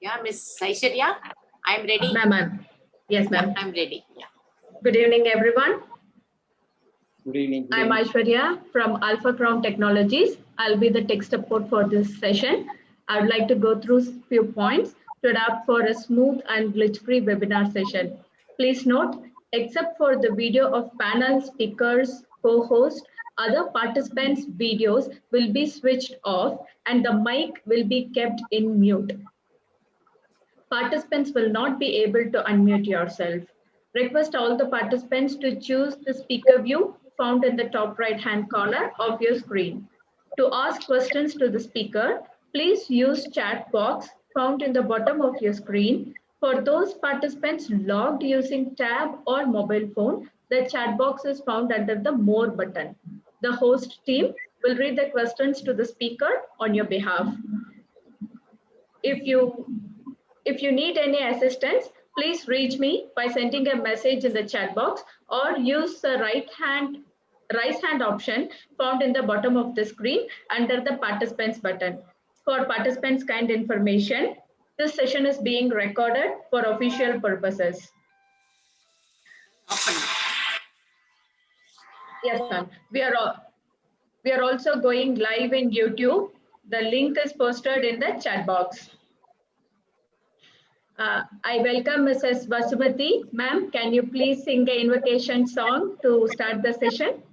Yeah, Miss Aishwarya, I'm ready. Ma'am, yes, ma'am. Yeah, I'm ready. Yeah. Good evening, everyone. Good evening. I'm Aishwarya from Alpha Crown Technologies. I'll be the tech support for this session. I would like to go through a few points to adapt for a smooth and glitch-free webinar session. Please note, except for the video of panel speakers, co-host, other participants' videos will be switched off and the mic will be kept in mute. Participants will not be able to unmute yourself. Request all the participants to choose the speaker view found in the top right-hand corner of your screen. To ask questions to the speaker, please use chat box found in the bottom of your screen. For those participants logged using tab or mobile phone, the chat box is found under the More button. The host team will read the questions to the speaker on your behalf. If you need any assistance, please reach me by sending a message in the chat box or use the raise hand option found in the bottom of the screen under the participants button. For participants' kind information, this session is being recorded for official purposes. Yes, ma'am. We are also going live in YouTube. The link is posted in the chat box. I welcome Mrs. Vasumati. Ma'am, can you please sing the invocation song to start the session?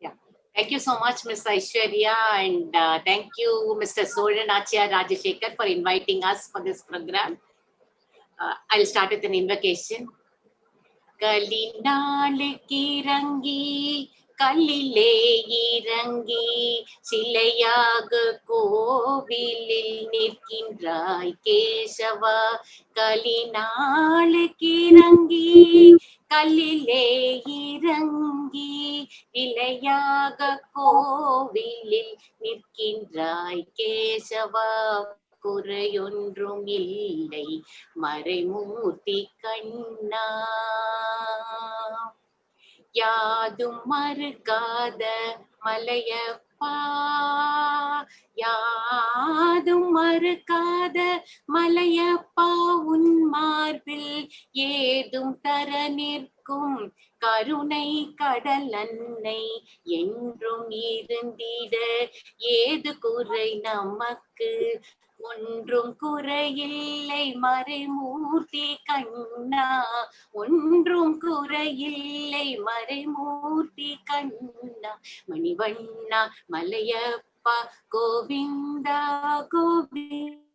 Yeah. Thank you so much, Miss Aishwarya, and thank you, Mr. Soranachya Rajashekar, for inviting us for this program. I'll start with an invocation. Kalinal kirangi, kalile irangi, silayag kovilil nirkinrai Kesava. Kalinal kirangi, kalile irangi, silayag kovilil nirkinrai Kesava. குறையொன்றும் இல்லை மறைமூர்த்தி கண்ணா யாதும் மறுக்காத மலையப்பா யாதும் மறுக்காத மலையப்பா உன் மார்பில் ஏதும் தர நிற்கும் கருணை கடல் அன்னை என்றும் இருந்திட ஏது குறை நமக்கு ஒன்றும் குறையில்லை மறைமூர்த்தி கண்ணா ஒன்றும் குறையில்லை மறைமூர்த்தி கண்ணா மணிவண்ணா Malayappa Govinda Govinda.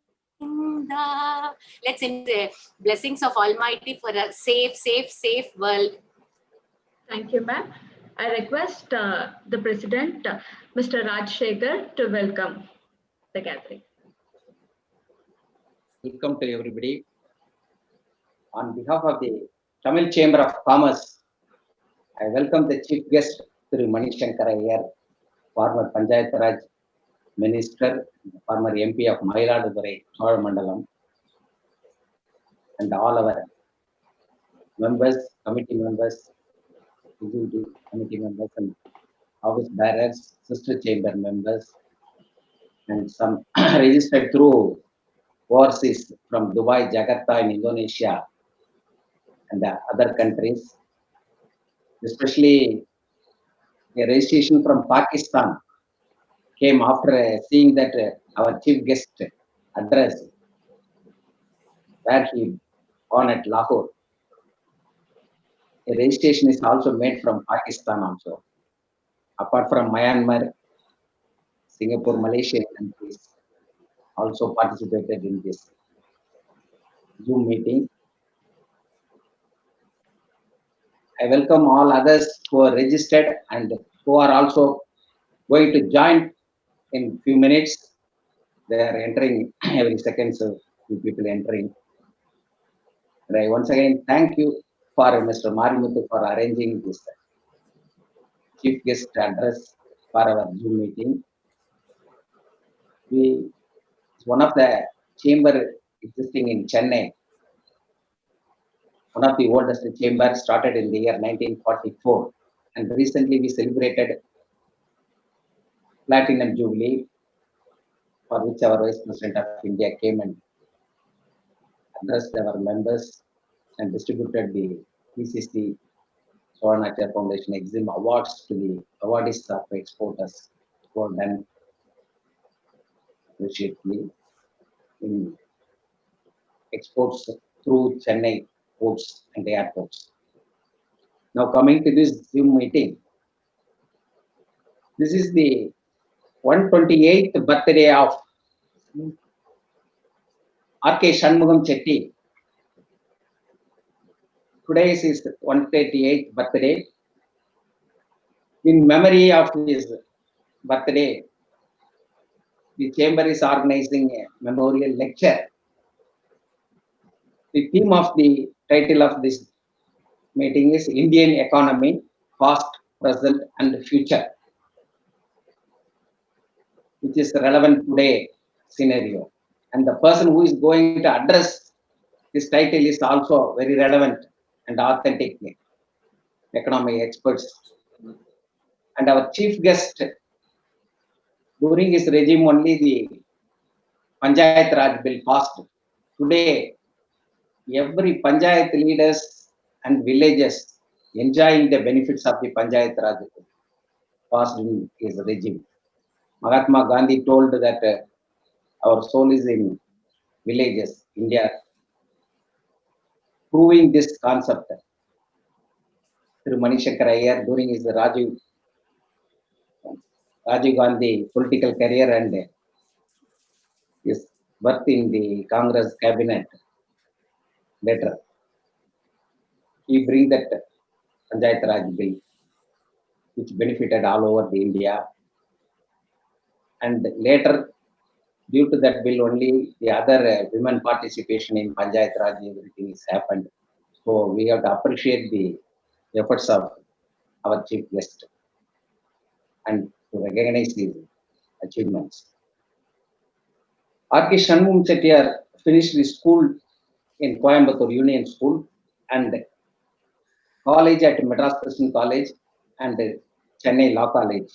Let's sing the blessings of Almighty for a safe world. Thank you, ma'am. I request the President, Mr. Rajashekar, to welcome the gathering. Welcome to everybody. On behalf of the Tamil Chamber of Commerce, I welcome the chief guest, Thiru Shankar Aiyar, former Panchayati Minister, former MP of Mayiladurai, Cholamandalam, and all our members, committee members, executive committee members, and office bearers, sister chamber members, and some registered through overseas from Dubai, Jakarta in Indonesia and the other countries, especially a registration from Pakistan came after seeing that our chief guest address where he on at Lahore. A registration is also made from Pakistan also. Apart from Myanmar, Singapore, Malaysian countries also participated in this Zoom meeting. I welcome all others who are registered and who are also going to join in few minutes. They are entering every second, so few people entering. And I once again thank you for Mr. Marimuthu for arranging this chief guest address for our Zoom meeting. It's one of the chamber existing in Chennai. One of the oldest chamber started in the year 1944, and recently we celebrated Platinum Jubilee, for which our Vice President of India came and addressed our members and distributed the PCC Swarnachar Foundation Exim awards to the awardees of exporters who have done appreciably in exports through Chennai ports and airports. Now coming to this Zoom meeting, this is the 128th birthday of R.K. Shanmugam Chettiar. Today is his 138th birthday. In memory of his birthday, the chamber is organizing a memorial lecture. The theme of the title of this meeting is Indian Economy, Past, Present and Future, which is relevant today scenario. And the person who is going to address this title is also very relevant and authentic economic experts. And our chief guest, during his regime only the Panchayati Raj bill passed. Today, every Panchayat leaders and villages enjoying the benefits of the Panchayati Raj passed in his regime. Mahatma Gandhi told that our soul is in villages, India, proving this concept through Shankar Aiyar during his Rajiv Gandhi political career and his work in the Congress cabinet. Later, he bring that Panchayat Raj bill, which benefited all over the India. And later, due to that bill only, the other women participation in Panchayat Raj, everything has happened. So we have to appreciate the efforts of our chief guest and to recognize his achievements. R.K. Shanmugam Chettiar finished his school in Coimbatore Union School and college at Madras Christian College and Chennai Law College.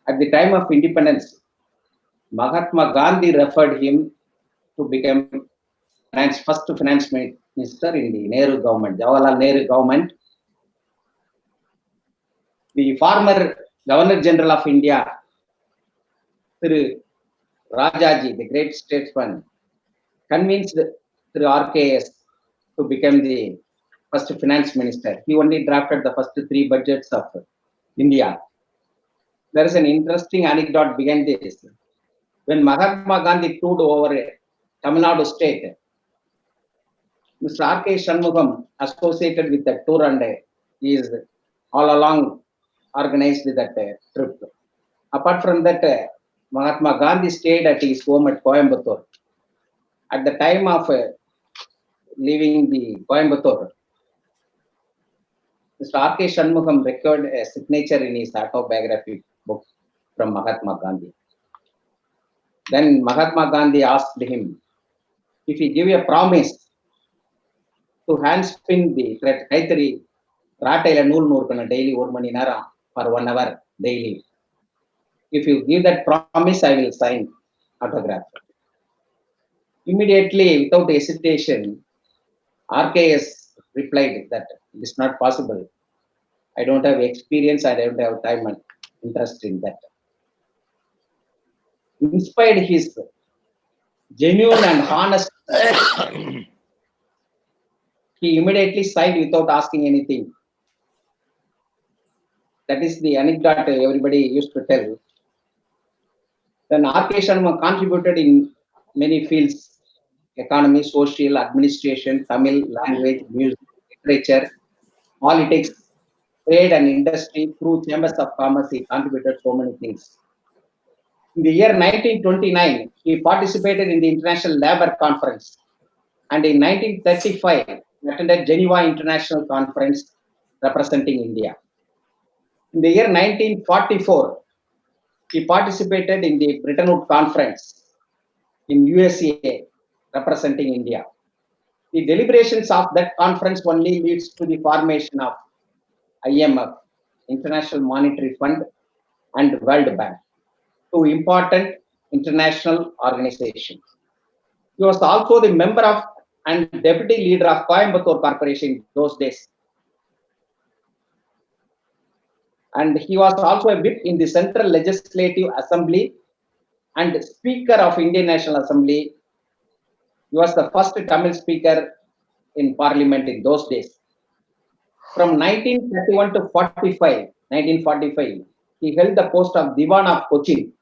At the time of independence, Mahatma Gandhi referred him to become first finance minister in the Nehru government, Jawaharlal Nehru government. The former Governor General of India, Thiru Rajaji, the great statesman, convinced Thiru RKS to become the first finance minister. He only drafted the first 3 budgets of India. There is an interesting anecdote behind this. When Mahatma Gandhi toured over Tamil Nadu state, Mr. R.K. Shanmugam associated with the tour and he is all along organized that trip. Apart from that, Mahatma Gandhi stayed at his home at Coimbatore. At the time of leaving the Coimbatore, Mr. R.K. Shanmugam recorded a signature in his autobiography book from Mahatma Gandhi. Then Mahatma Gandhi asked him if he give a promise to hand spin the Kaitari Rataila Nool Nurkana daily 1 mani nara for 1 hour daily. If you give that promise, I will sign autograph. Immediately, without hesitation, RKS replied that it is not possible. I don't have experience, I don't have time and interest in that. Inspired his genuine and honest, he immediately signed without asking anything. That is the anecdote everybody used to tell. Then R.K. Shanmugam contributed in many fields: economy, social, administration, Tamil, language, music, literature, politics, trade and industry. Through chambers of commerce, he contributed so many things. In the year 1929, he participated in the International Labour Conference, and in 1935, he attended Geneva International Conference representing India. In the year 1944, he participated in the Bretton Woods Conference in USA representing India. The deliberations of that conference only leads to the formation of IMF, International Monetary Fund, and World Bank, 2 important international organizations. He was also the member of and deputy leader of Coimbatore Corporation those days. And he was also a whip in the Central Legislative Assembly and Speaker of Indian National Assembly. He was the first Tamil speaker in Parliament in those days. From 1931 to 1945, he held the post of Diwan of Cochin.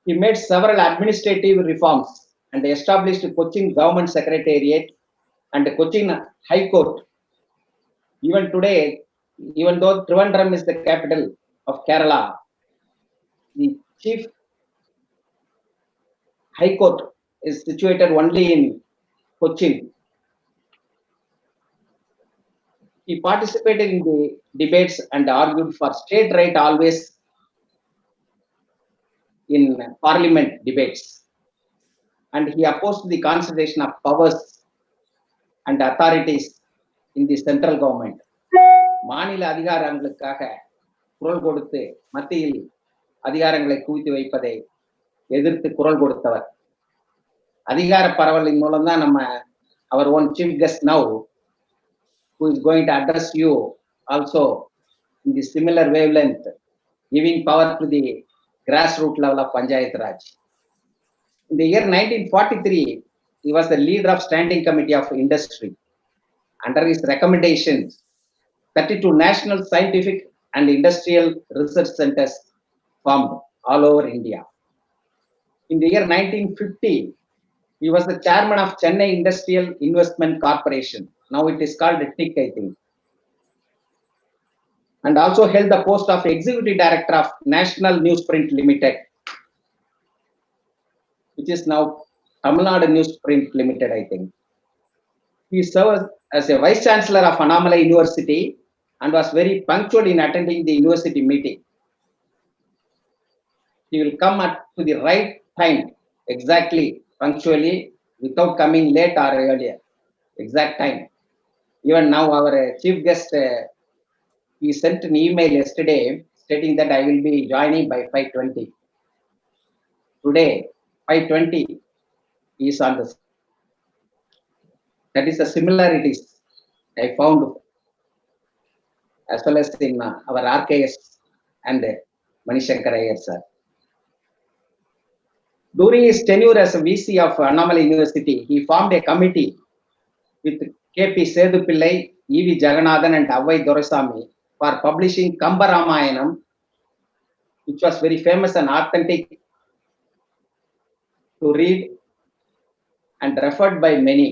He made several administrative reforms and established Cochin Government Secretariat and Cochin High Court. Even today, even though Trivandrum is the capital of Kerala, the chief High Court is situated only in Cochin. He participated in the debates and argued for state right always in parliament debates. And he opposed the concentration of powers and authorities in the central government. மாநில அதிகாரங்களுக்காக குரல் கொடுத்து மத்தியில் அதிகாரங்களை குவித்து வைப்பதை எதிர்த்து குரல் கொடுத்தவர். அதிகார பரவலின் மூலம் தான் நம்ம our own chief guest now who is going to address you also in the similar wavelength, giving power to the grassroots level of Panchayati Raj. In the year 1943, he was the leader of Standing Committee of Industry. Under his recommendations, 32 national scientific and industrial research centers formed all over India. In the year 1950, he was the chairman of Chennai Industrial Investment Corporation. Now it is called TIC, I think. And also held the post of executive director of National Newsprint Limited, which is now Tamil Nadu Newsprint Limited, I think. He served as a vice chancellor of Annamalai University and was very punctual in attending the university meeting. He will come to the right time, exactly, punctually, without coming late or earlier. Exact time. Even now, our chief guest, he sent an email yesterday stating that I will be joining by 5:20. Today, 5:20, he is on the. That is the similarities I found as well as in our RKS and Shankar Aiyar sir. During his tenure as a VC of Annamalai University, he formed a committee with KP Sethu Pillai, EV Jagannathan and Avai Doraisamy for publishing Kamba Ramayanam, which was very famous and authentic to read and referred by many.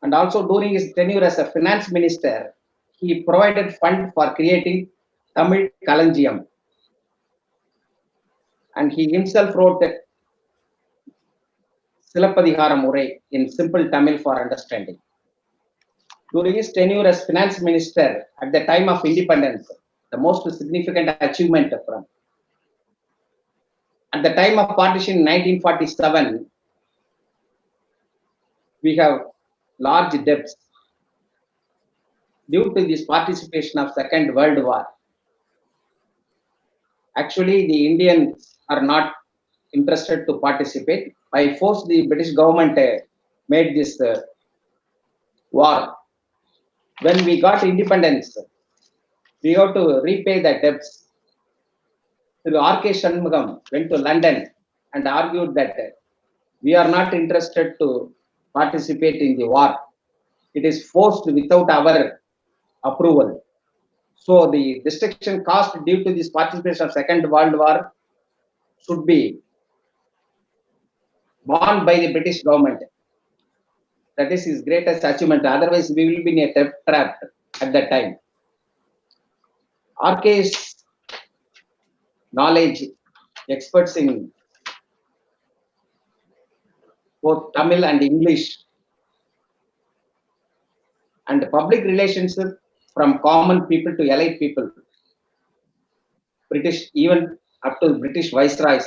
And also during his tenure as a finance minister, he provided fund for creating Tamil Kalanjiyam. And he himself wrote Silappadigaram Urai in simple Tamil for understanding. During his tenure as finance minister at the time of independence, the most significant achievement from. At the time of partition in 1947, we have large debts due to this participation of Second World War. Actually, the Indians are not interested to participate. By force, the British government made this war. When we got independence, we have to repay the debts. Thiru R.K. Shanmugam went to London and argued that we are not interested to participate in the war. It is forced without our approval. So the destruction caused due to this participation of Second World War should be borne by the British government. That is his greatest achievement. Otherwise, we will be in a debt trap at that time. RK's knowledge, experts in both Tamil and English, and public relationship from common people to elite people, British, even up to British viceroys,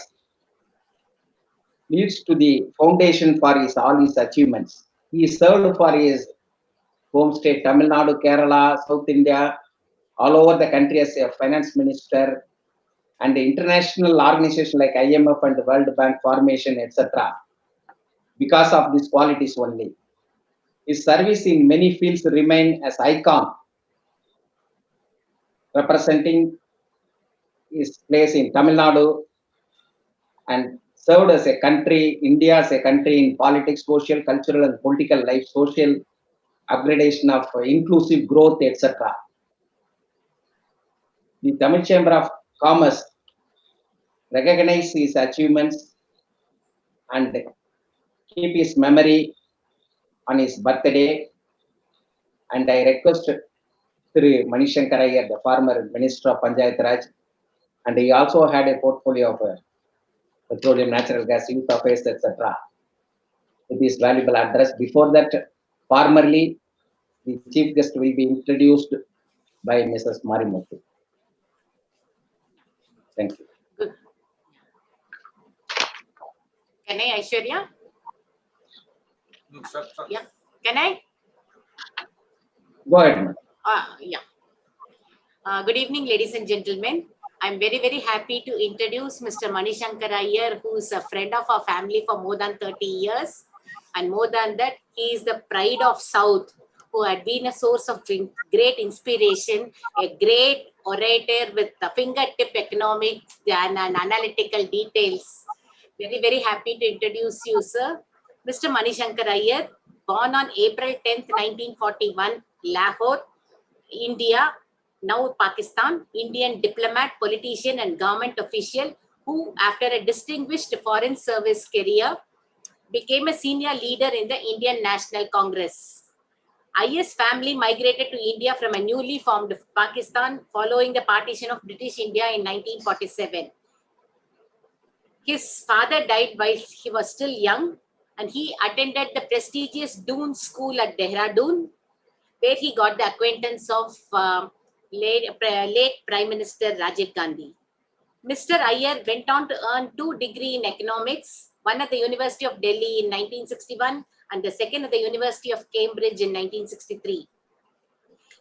leads to the foundation for all his achievements. He served for his home state, Tamil Nadu, Kerala, South India, all over the country as a finance minister, and the international organizations like IMF and World Bank formation, etc. because of these qualities only. His service in many fields remain as icon, representing his place in Tamil Nadu and served as a country, India as a country in politics, social, cultural, and political life, social upgradation of inclusive growth, etc. The Tamil Chamber of Commerce recognize his achievements and keep his memory on his birthday. And I request Thiru Shankar Aiyar, the former Minister of Panchayati Raj, and he also had a portfolio of petroleum, natural gas, youth affairs, etc. With his valuable address. Before that, formerly, the chief guest will be introduced by Mrs. Marimuthu. Thank you. Good. Can I, Aishwarya? Yeah. Can I? Go ahead, ma'am. Yeah. Good evening, ladies and gentlemen. I'm very, very happy to introduce Mr. Shankar Aiyar, who is a friend of our family for more than 30 years. And more than that, he is the pride of South, who had been a source of great inspiration, a great orator with the fingertip economics and analytical details. Very, very happy to introduce you, sir. Mr. Shankar Aiyar, born on April 10th, 1941, Lahore, India, now Pakistan, Indian diplomat, politician, and government official who, after a distinguished foreign service career, became a senior leader in the Indian National Congress. Aiyar's family migrated to India from a newly formed Pakistan following the partition of British India in 1947. His father died while he was still young, and he attended the prestigious Doon School at Dehradun, where he got the acquaintance of late Prime Minister Rajiv Gandhi. Mr. Aiyar went on to earn 2 degrees in economics, one at the University of Delhi in 1961 and the second at the University of Cambridge in 1963.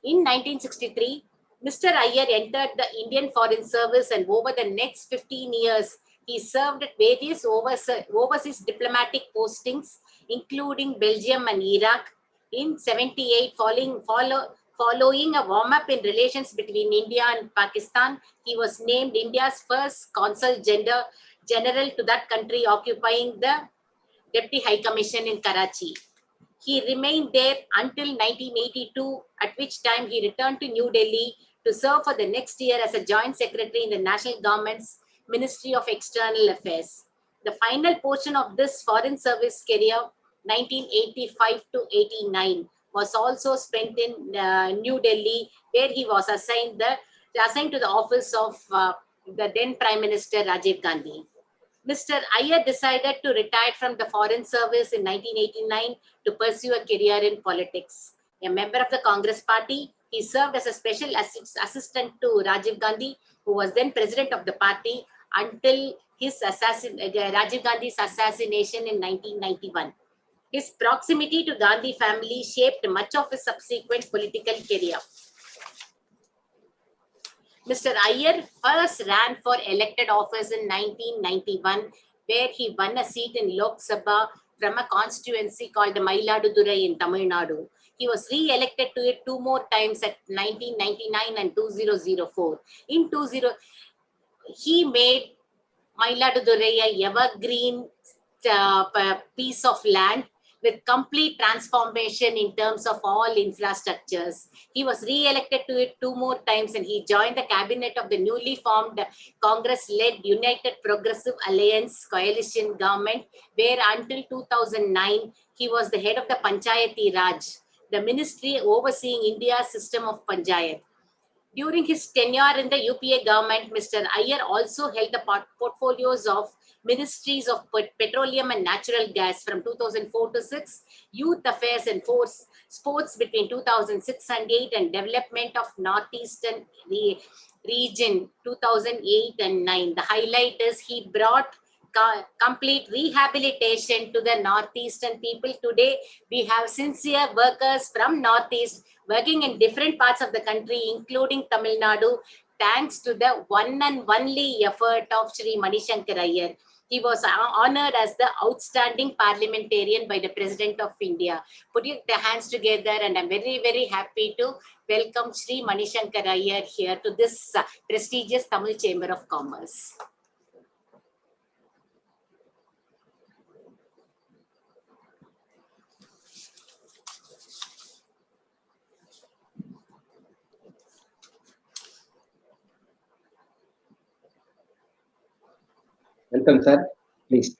In 1963, Mr. Aiyar entered the Indian Foreign Service, and over the next 15 years, he served at various overseas diplomatic postings, including Belgium and Iraq. In 78, following a warm-up in relations between India and Pakistan, he was named India's first consul general to that country, occupying the Deputy High Commission in Karachi. He remained there until 1982, at which time he returned to New Delhi to serve for the next year as a joint secretary in the national government's Ministry of External Affairs. The final portion of this foreign service career, 1985 to 89, was also spent in New Delhi, where he was assigned to the office of the then Prime Minister Rajiv Gandhi. Mr. Aiyar decided to retire from the Foreign Service in 1989 to pursue a career in politics. A member of the Congress Party, he served as a special assistant to Rajiv Gandhi, who was then president of the party until Rajiv Gandhi's assassination in 1991. His proximity to Gandhi family shaped much of his subsequent political career. Mr. Aiyar first ran for elected office in 1991, where he won a seat in Lok Sabha from a constituency called Mayiladurai in Tamil Nadu. He was re-elected to it 2 more times at 1999 and 2004. In 20, he made Mayiladurai a evergreen piece of land with complete transformation in terms of all infrastructures. He was re-elected to it 2 more times, and he joined the cabinet of the newly formed Congress-led United Progressive Alliance coalition government, where until 2009, he was the head of the Panchayati Raj, the ministry overseeing India's system of Panchayat. During his tenure in the UPA government, Mr. Aiyar also held the portfolios of Ministries of Petroleum and Natural Gas from 2004 to 6, Youth Affairs and Sports between 2006 and 8, and Development of Northeastern Region 2008 and 9. The highlight is he brought complete rehabilitation to the Northeastern people. Today, we have sincere workers from Northeast working in different parts of the country, including Tamil Nadu, thanks to the one and only effort of Shri Shankar Aiyar. He was honored as the outstanding parliamentarian by the President of India. Put your hands together, and I'm very, very happy to welcome Sri Manishankar Aiyar here to this prestigious Tamil Chamber of Commerce. Welcome, sir. Please.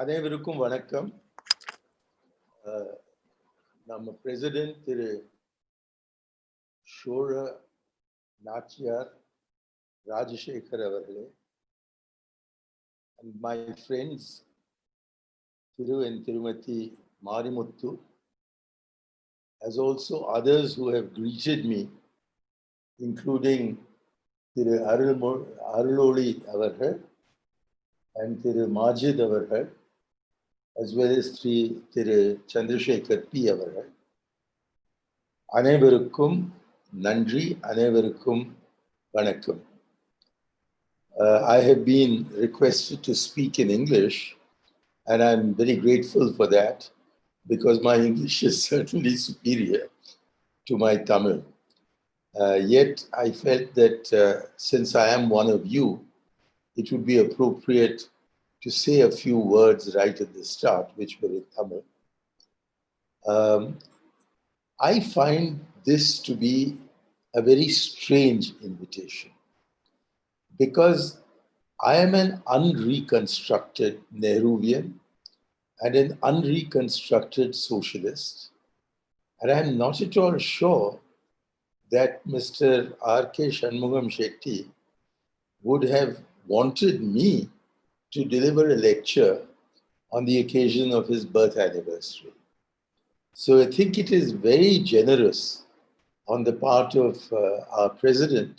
அனைவருக்கும் வணக்கம். நம்ம president திரு சோழ நாச்சியார் ராஜசேகர் அவர்களே, and my friends Thiru and Tirumati Marimuthu, as also others who have greeted me, including Thiru Aruloli avargal and Thiru Majid avargal, as well as Thiru Chandrasekhar P avargal. அனைவருக்கும் நன்றி, அனைவருக்கும் வணக்கம். I have been requested to speak in English, and I'm very grateful for that, because my English is certainly superior to my Tamil. Yet I felt that since I am one of you, it would be appropriate to say a few words right at the start, which were in Tamil. I find this to be a very strange invitation, because I am an unreconstructed Nehruvian and an unreconstructed socialist, and I am not at all sure that Mr. R.K. Shanmugam Chettiar would have wanted me to deliver a lecture on the occasion of his birth anniversary. So I think it is very generous on the part of our president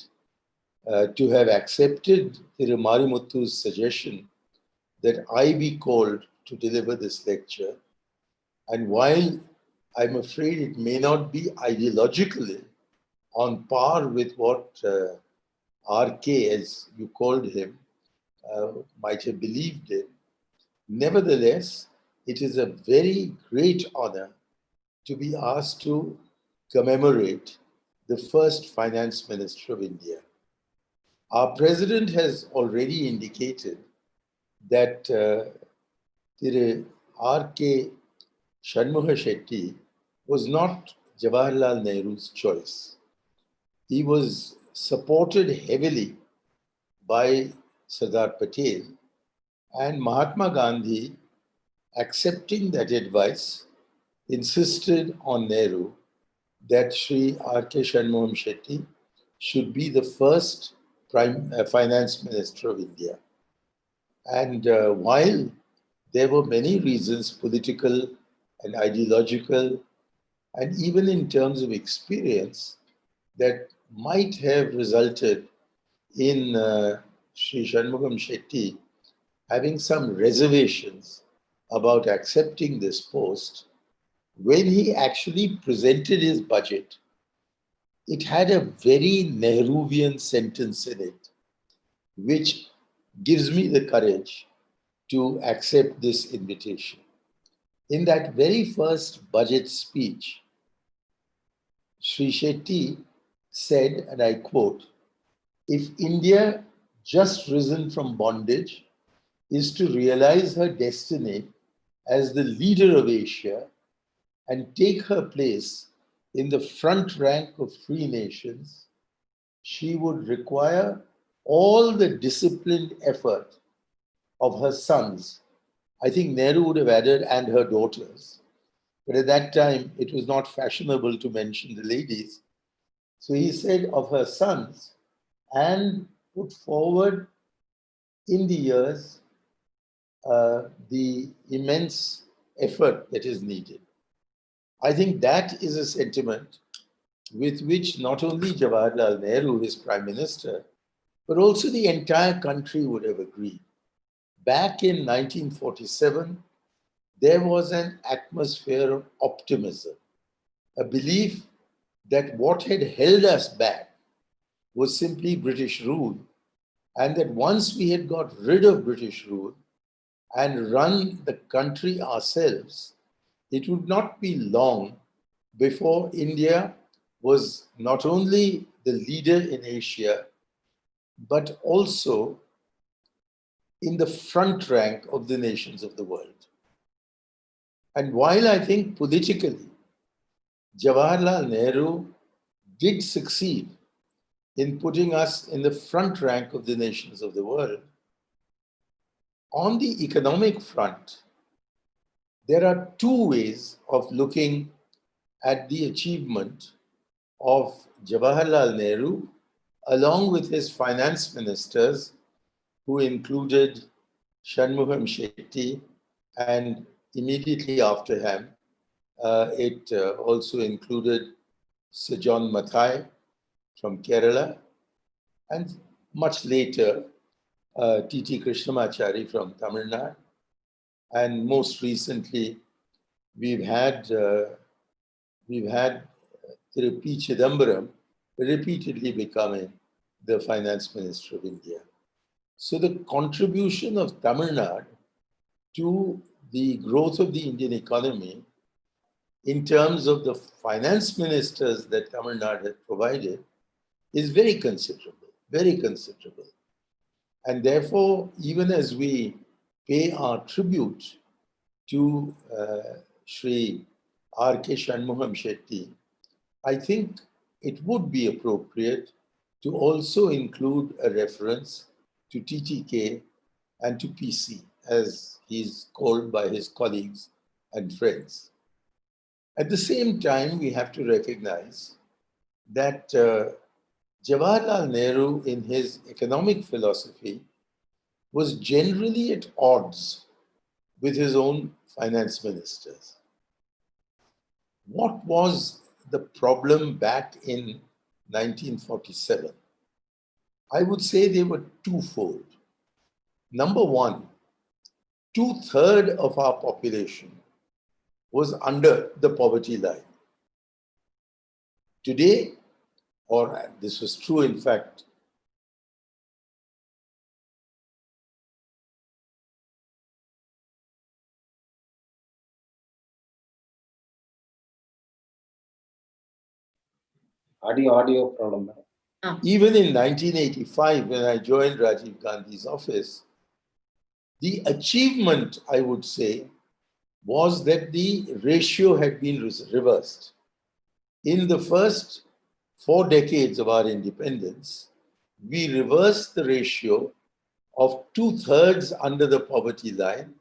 to have accepted Thiru Marimuthu's suggestion that I be called to deliver this lecture. And while I'm afraid it may not be ideologically on par with what RK, as you called him, might have believed in, nevertheless, it is a very great honor to be asked to commemorate the first finance minister of India. Our president has already indicated that Thiru R.K. Shanmugam Chettiar was not Jawaharlal Nehru's choice. He was supported heavily by Sardar Patel, and Mahatma Gandhi, accepting that advice, insisted on Nehru that Sri R.K. Shanmugam Chettiar should be the first finance minister of India. And while there were many reasons, political and ideological, and even in terms of experience, that might have resulted in Sri Shanmugam Chettiar having some reservations about accepting this post, when he actually presented his budget, it had a very Nehruvian sentence in it, which gives me the courage to accept this invitation. In that very first budget speech, Sri Chettiar said, and I quote, "If India, just risen from bondage, is to realize her destiny as the leader of Asia and take her place in the front rank of free nations, she would require all the disciplined effort of her sons." I think Nehru would have added, "and her daughters." But at that time, it was not fashionable to mention the ladies. So he said of her sons, and put forward in the years the immense effort that is needed. I think that is a sentiment with which not only Jawaharlal Nehru, his prime minister, but also the entire country would have agreed. Back in 1947, there was an atmosphere of optimism, a belief that what had held us back was simply British rule, and that once we had got rid of British rule and run the country ourselves, it would not be long before India was not only the leader in Asia, but also in the front rank of the nations of the world. And while I think politically, Jawaharlal Nehru did succeed in putting us in the front rank of the nations of the world, on the economic front, there are two ways of looking at the achievement of Jawaharlal Nehru, along with his finance ministers, who included Shanmugam Chettiar, and immediately after him, it also included Sir John Mathai from Kerala, and much later, T.T. Krishnamachari from Tamil Nadu, and most recently, we've had Thiru P. Chidambaram repeatedly becoming the finance minister of India. So the contribution of Tamil Nadu to the growth of the Indian economy in terms of the finance ministers that Tamil Nadu has provided is very considerable, very considerable. And therefore, even as we pay our tribute to Sri R.K. Shanmugam Chettiar, I think it would be appropriate to also include a reference to TTK and to PC, as he's called by his colleagues and friends. At the same time, we have to recognize that Jawaharlal Nehru, in his economic philosophy, was generally at odds with his own finance ministers. What was the problem back in 1947? I would say they were twofold. Number one, 2/3 of our population was under the poverty line. Today, or this was true in fact, audio problem. even in 1985, when I joined Rajiv Gandhi's office, the achievement, I would say, was that the ratio had been reversed. In the first 4 decades of our independence, we reversed the ratio of 2/3 under the poverty line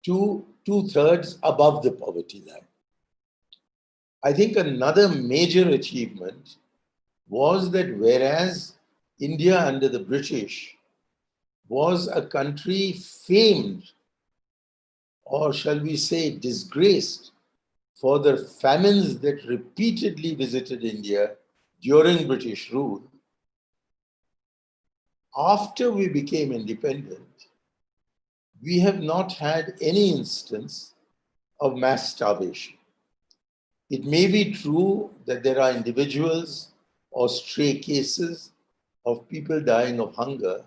to 2/3 above the poverty line. I think another major achievement was that whereas India under the British was a country famed, or shall we say disgraced, for the famines that repeatedly visited India during British rule, after we became independent, we have not had any instance of mass starvation. It may be true that there are individuals or stray cases of people dying of hunger,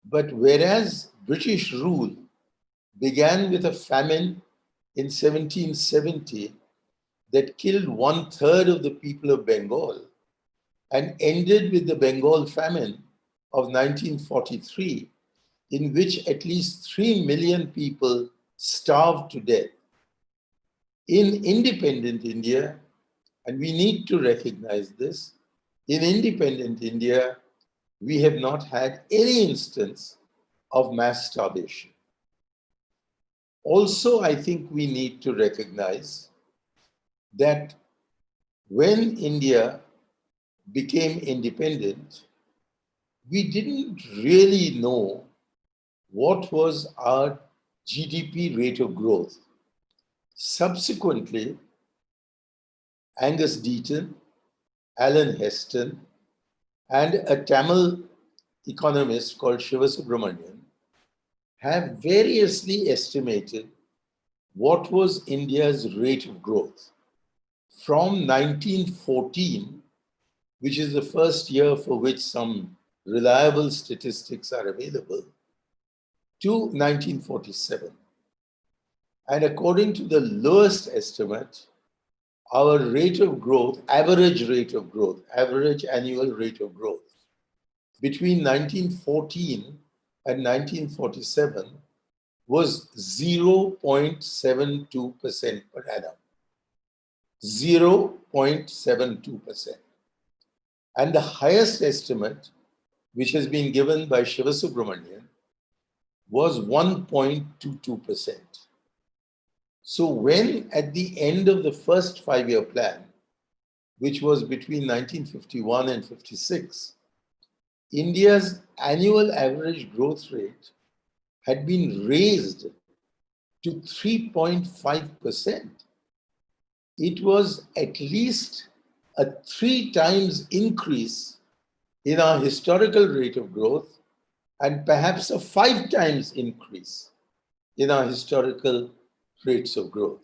but whereas British rule began with a famine in 1770 that killed 1/3 of the people of Bengal and ended with the Bengal famine of 1943, in which at least 3 million people starved to death. In independent India, and we need to recognize this, in independent India, we have not had any instance of mass starvation. Also, I think we need to recognize that when India became independent, we didn't really know what was our GDP rate of growth. Subsequently, Angus Deaton, Alan Heston, and a Tamil economist called Shiva Subramanian have variously estimated what was India's rate of growth from 1914 which is the first year for which some reliable statistics are available, to 1947. And according to the lowest estimate, our rate of growth, average annual rate of growth, between 1914 and 1947 was 0.72% per annum. 0.72%. And the highest estimate, which has been given by Shiva Subramanian, was 1.22%. So when at the end of the first 5-year plan, which was between 1951 and 56, India's annual average growth rate had been raised to 3.5%. It was at least a 3 times increase in our historical rate of growth and perhaps a 5 times increase in our historical rates of growth.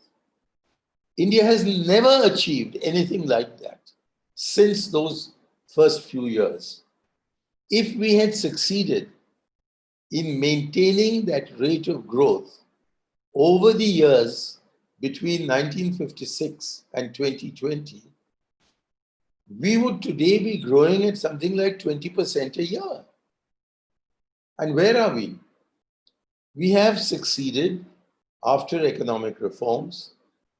India has never achieved anything like that since those first few years. If we had succeeded in maintaining that rate of growth over the years between 1956 and 2020, we would today be growing at something like 20% a year. And where are we? We have succeeded, after economic reforms,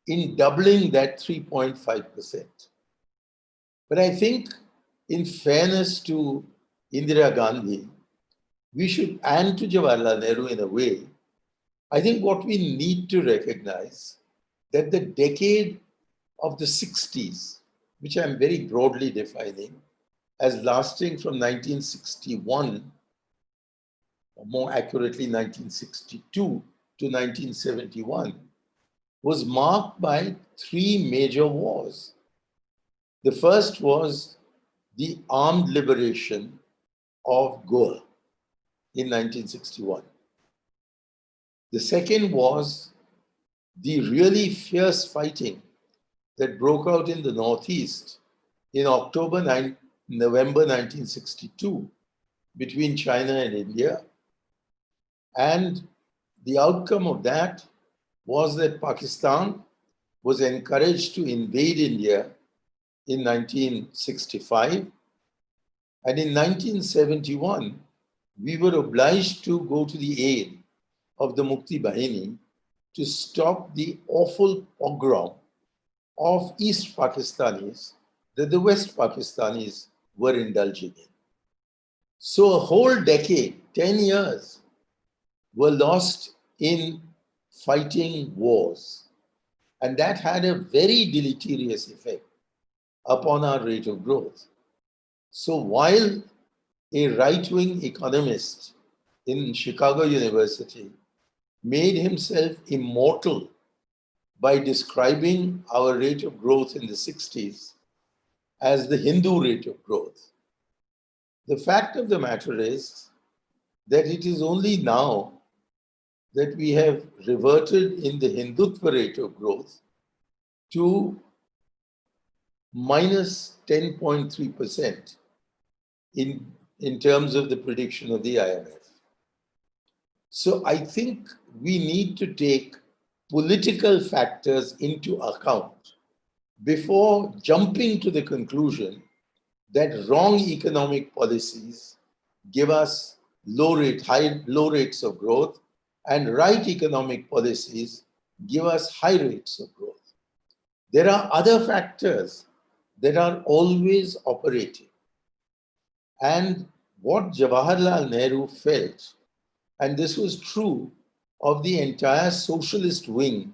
in doubling that 3.5%. But I think, in fairness to Indira Gandhi, we should, and to Jawaharlal Nehru in a way, I think what we need to recognize that the decade of the 60s, which I'm very broadly defining as lasting from 1961, or more accurately 1962 to 1971, was marked by 3 major wars. The first was the armed liberation of Goa in 1961. The second was the really fierce fighting that broke out in the Northeast in November 1962 between China and India. And the outcome of that was that Pakistan was encouraged to invade India in 1965. And in 1971, we were obliged to go to the aid of the Mukti Bahini to stop the awful pogrom of East Pakistanis that the West Pakistanis were indulging in. So a whole decade, 10 years, were lost in fighting wars. And that had a very deleterious effect upon our rate of growth. So while a right-wing economist in Chicago University made himself immortal by describing our rate of growth in the 60s as the Hindu rate of growth, the fact of the matter is that it is only now that we have reverted in the Hindutva rate of growth to minus 10.3% in terms of the prediction of the IMF. So I think we need to take political factors into account before jumping to the conclusion that wrong economic policies give us low rates of growth, and right economic policies give us high rates of growth. There are other factors that are always operating. And what Jawaharlal Nehru felt, and this was true of the entire socialist wing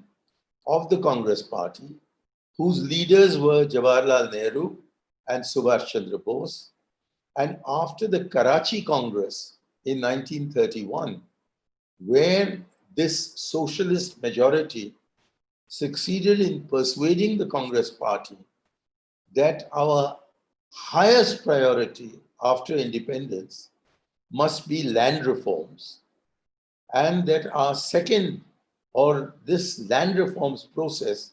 of the Congress Party, whose leaders were Jawaharlal Nehru and Subhash Chandra Bose. And after the Karachi Congress in 1931, where this socialist majority succeeded in persuading the Congress Party that our highest priority after independence must be land reforms, and that our this land reforms process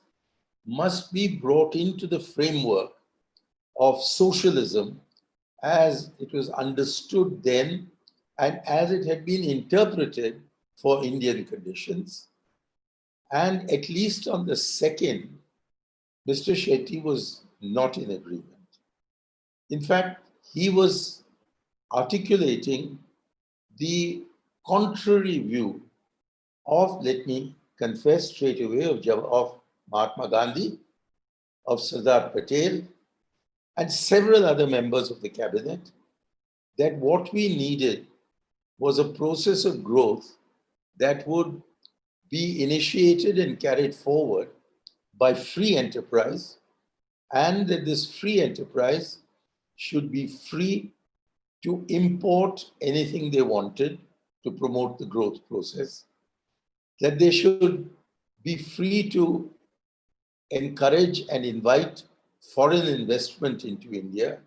must be brought into the framework of socialism as it was understood then and as it had been interpreted for Indian conditions. And at least on the second, Mr. Shetty was not in agreement. In fact, he was articulating the contrary view of, let me confess straight away, of Mahatma Gandhi, of Sardar Patel, and several other members of the cabinet, that what we needed was a process of growth that would be initiated and carried forward by free enterprise, and that this free enterprise should be free to import anything they wanted to promote the growth process, that they should be free to encourage and invite foreign investment into India,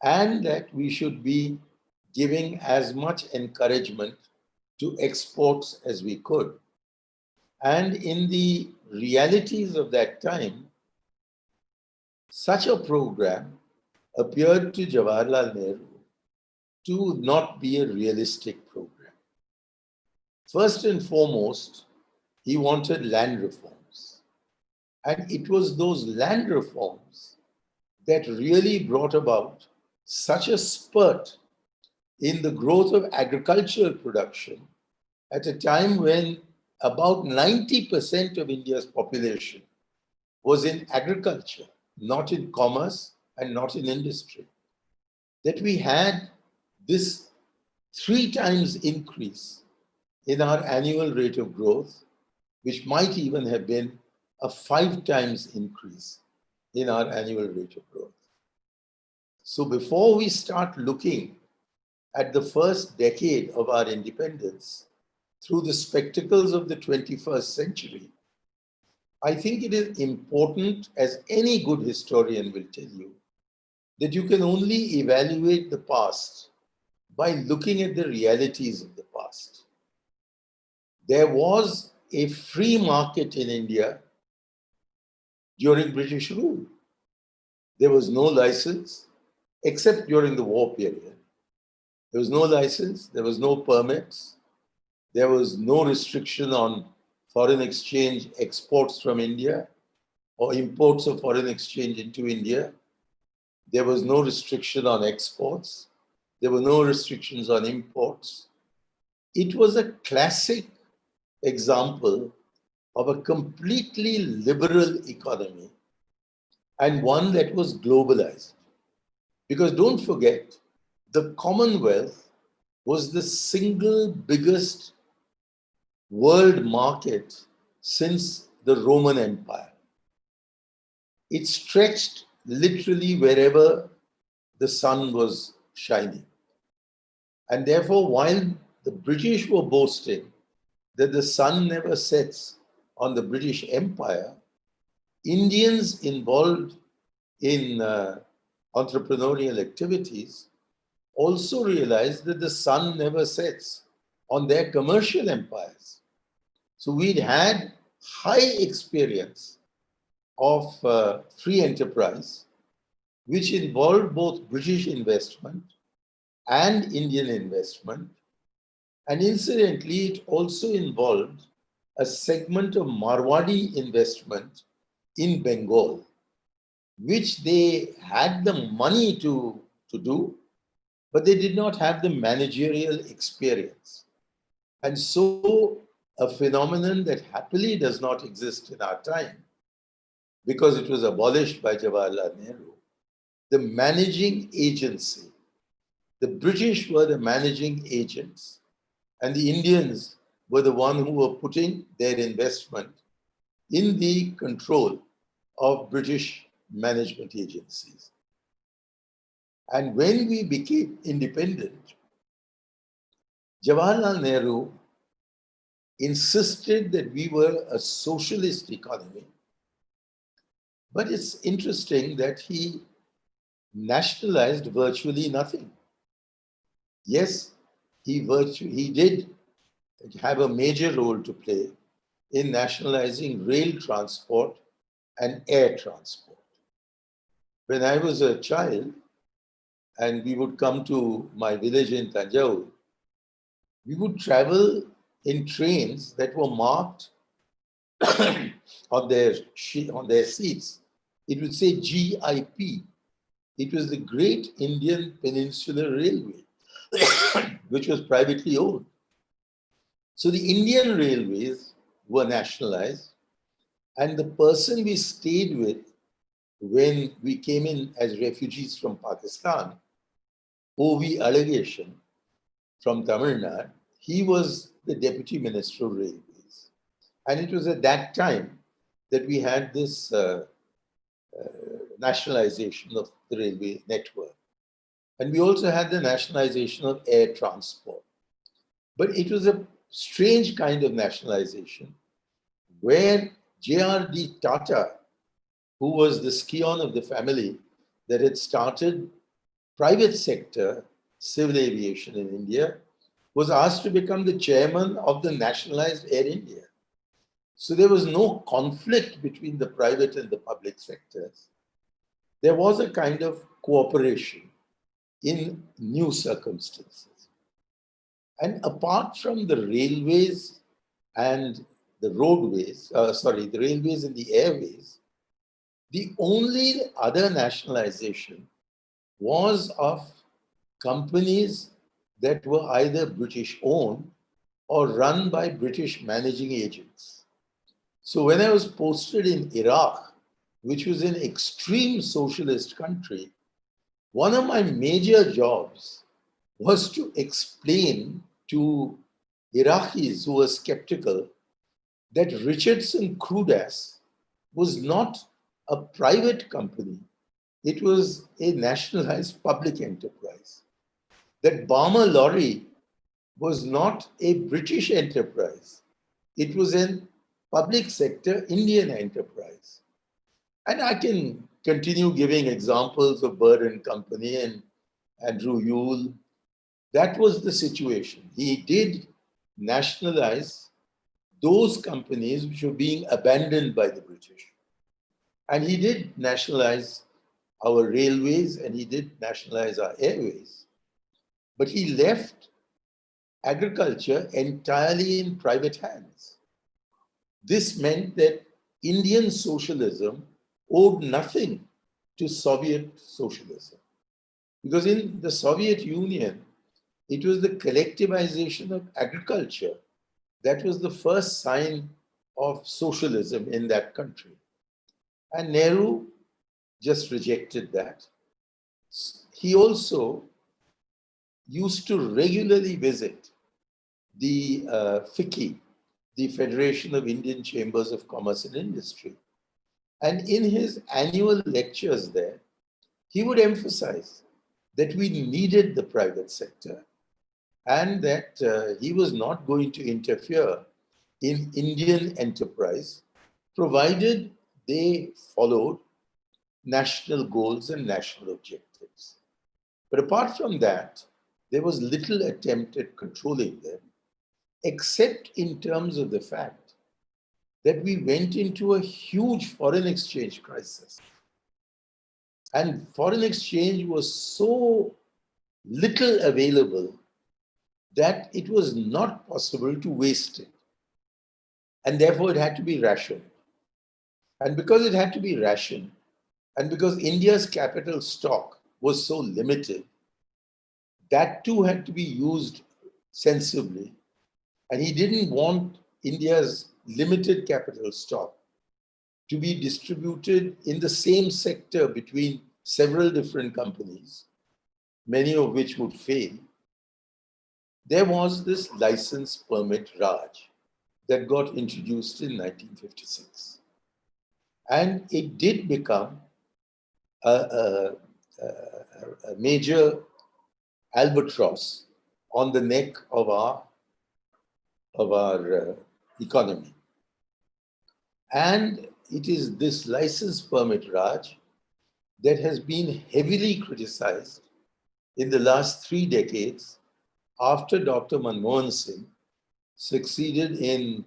and that we should be giving as much encouragement to exports as we could. And in the realities of that time, such a program appeared to Jawaharlal Nehru to not be a realistic program. First and foremost, he wanted land reforms. And it was those land reforms that really brought about such a spurt in the growth of agricultural production at a time when about 90% of India's population was in agriculture, not in commerce and not in industry. That we had this 3 times increase in our annual rate of growth, which might even have been a 5 times increase in our annual rate of growth. So before we start looking at the first decade of our independence through the spectacles of the 21st century, I think it is important, as any good historian will tell you, that you can only evaluate the past by looking at the realities of the past. There was a free market in India during British rule. There was no license, except during the war period. There was no license, there was no permits, there was no restriction on foreign exchange exports from India or imports of foreign exchange into India. There was no restriction on exports. There were no restrictions on imports. It was a classic example of a completely liberal economy, and one that was globalized. Because don't forget, the Commonwealth was the single biggest world market since the Roman Empire. It stretched literally wherever the sun was shining. And therefore, while the British were boasting that the sun never sets on the British Empire, Indians involved in entrepreneurial activities also realized that the sun never sets on their commercial empires. So we'd had high experience of free enterprise, which involved both British investment and Indian investment. And incidentally, it also involved a segment of Marwadi investment in Bengal, which they had the money to do, but they did not have the managerial experience. And so a phenomenon that happily does not exist in our time, because it was abolished by Jawaharlal Nehru, the managing agency. The British were the managing agents, and the Indians were the ones who were putting their investment in the control of British management agencies. And when we became independent, Jawaharlal Nehru insisted that we were a socialist economy. But it's interesting that he nationalized virtually nothing. Yes, he did have a major role to play in nationalizing rail transport and air transport. when I was a child and we would come to my village in Tanjore, we would travel in trains that were marked on their seats. It would say GIP. It was the Great Indian Peninsular Railway, which was privately owned. So the Indian railways were nationalized, and the person we stayed with when we came in as refugees from Pakistan, O.V. Allegation from Tamil Nadu, he was the Deputy Minister of Railways. And it was at that time that we had this nationalization of the railway network. And we also had the nationalization of air transport. But it was a strange kind of nationalization where J.R.D. Tata, who was the scion of the family that had started private sector civil aviation in India, was asked to become the chairman of the nationalized Air India. So there was no conflict between the private and the public sectors. There was a kind of cooperation in new circumstances. And apart from the railways and the roadways, the railways and the airways, the only other nationalization was of companies that were either British owned or run by British managing agents. So when I was posted in Iraq, which was an extreme socialist country, one of my major jobs was to explain to Iraqis who were skeptical that Richardson Crudas was not a private company. It was a nationalized public enterprise. That Barmer Lorry was not a British enterprise. It was a public sector Indian enterprise. And I can continue giving examples of Bird and Company and Andrew Yule. That was the situation. He did nationalize those companies which were being abandoned by the British. And he did nationalize our railways and he did nationalize our airways. But he left agriculture entirely in private hands. This meant that Indian socialism owed nothing to Soviet socialism. Because in the Soviet Union, it was the collectivization of agriculture that was the first sign of socialism in that country. And Nehru just rejected that. He also used to regularly visit the FICCI, the Federation of Indian Chambers of Commerce and Industry. And in his annual lectures there, he would emphasize that we needed the private sector and that he was not going to interfere in Indian enterprise, provided they followed national goals and national objectives. But apart from that, there was little attempt at controlling them, except in terms of the fact that we went into a huge foreign exchange crisis. And foreign exchange was so little available that it was not possible to waste it. And therefore it had to be rationed. And because it had to be rationed, and because India's capital stock was so limited, that too had to be used sensibly. And he didn't want India's limited capital stock to be distributed in the same sector between several different companies, many of which would fail. There was this license permit Raj that got introduced in 1956. And it did become a major albatross on the neck of our economy. And it is this license permit Raj that has been heavily criticized in the last 3 decades after Dr. Manmohan Singh succeeded in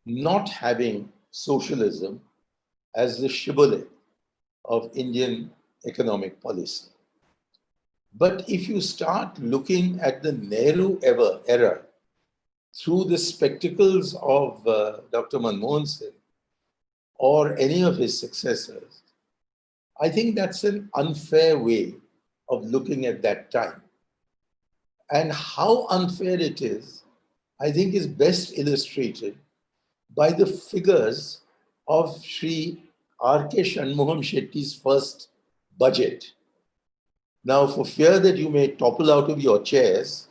not having socialism as the shibboleth of Indian economic policy. But if you start looking at the Nehru era through the spectacles of Dr. Manmohan Singh or any of his successors, I think that's an unfair way of looking at that time. And how unfair it is, I think, is best illustrated by the figures of Sri R.K. Shanmugam Chettiar's first budget. Now, for fear that you may topple out of your chairs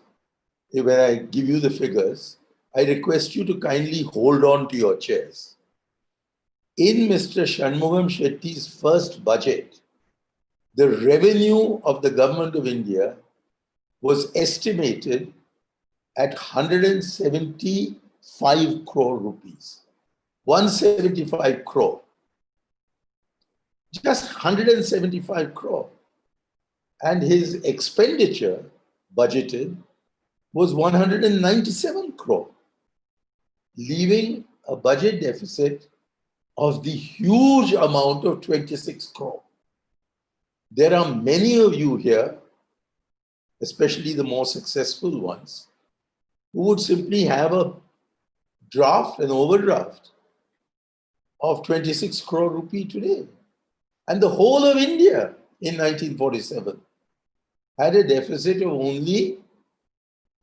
when I give you the figures, I request you to kindly hold on to your chairs. In Mr. Shanmugam Chettiar's first budget, the revenue of the government of India was estimated at 175 crore rupees. 175 crore. Just 175 crore. And his expenditure budgeted was 197 crore, leaving a budget deficit of the huge amount of 26 crore. There are many of you here, especially the more successful ones, who would simply have a draft, an overdraft of 26 crore rupee today. And the whole of India in 1947 had a deficit of only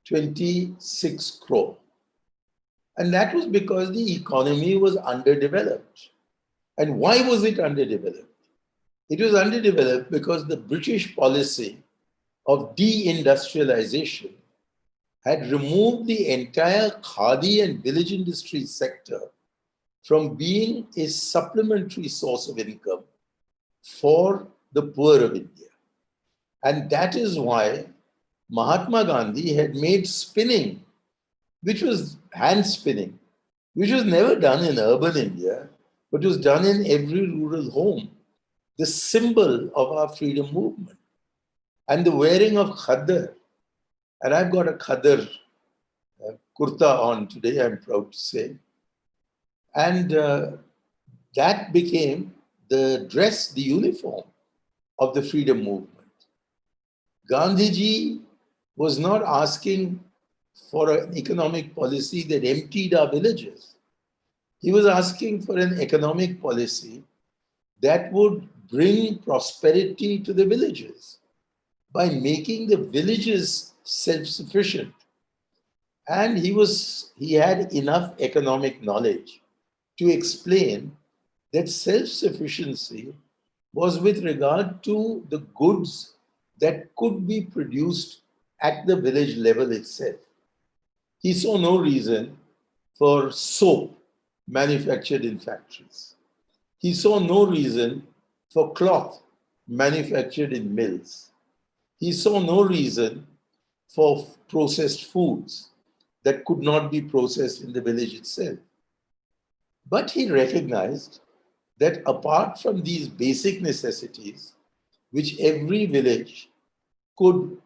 26 crore. And that was because the economy was underdeveloped. And why was it underdeveloped? It was underdeveloped because the British policy of deindustrialization had removed the entire khadi and village industry sector from being a supplementary source of income for the poor of India. And that is why Mahatma Gandhi had made spinning, which was hand spinning, which was never done in urban India, but was done in every rural home, the symbol of our freedom movement. And the wearing of khadar, and I've got a khadar kurta on today, I'm proud to say. And that became the dress, the uniform of the freedom movement. Gandhiji was not asking for an economic policy that emptied our villages. He was asking for an economic policy that would bring prosperity to the villages by making the villages self-sufficient. And he had enough economic knowledge to explain that self-sufficiency was with regard to the goods that could be produced at the village level itself. He saw no reason for soap manufactured in factories. He saw no reason for cloth manufactured in mills. He saw no reason for processed foods that could not be processed in the village itself. But he recognized that apart from these basic necessities, which every village could,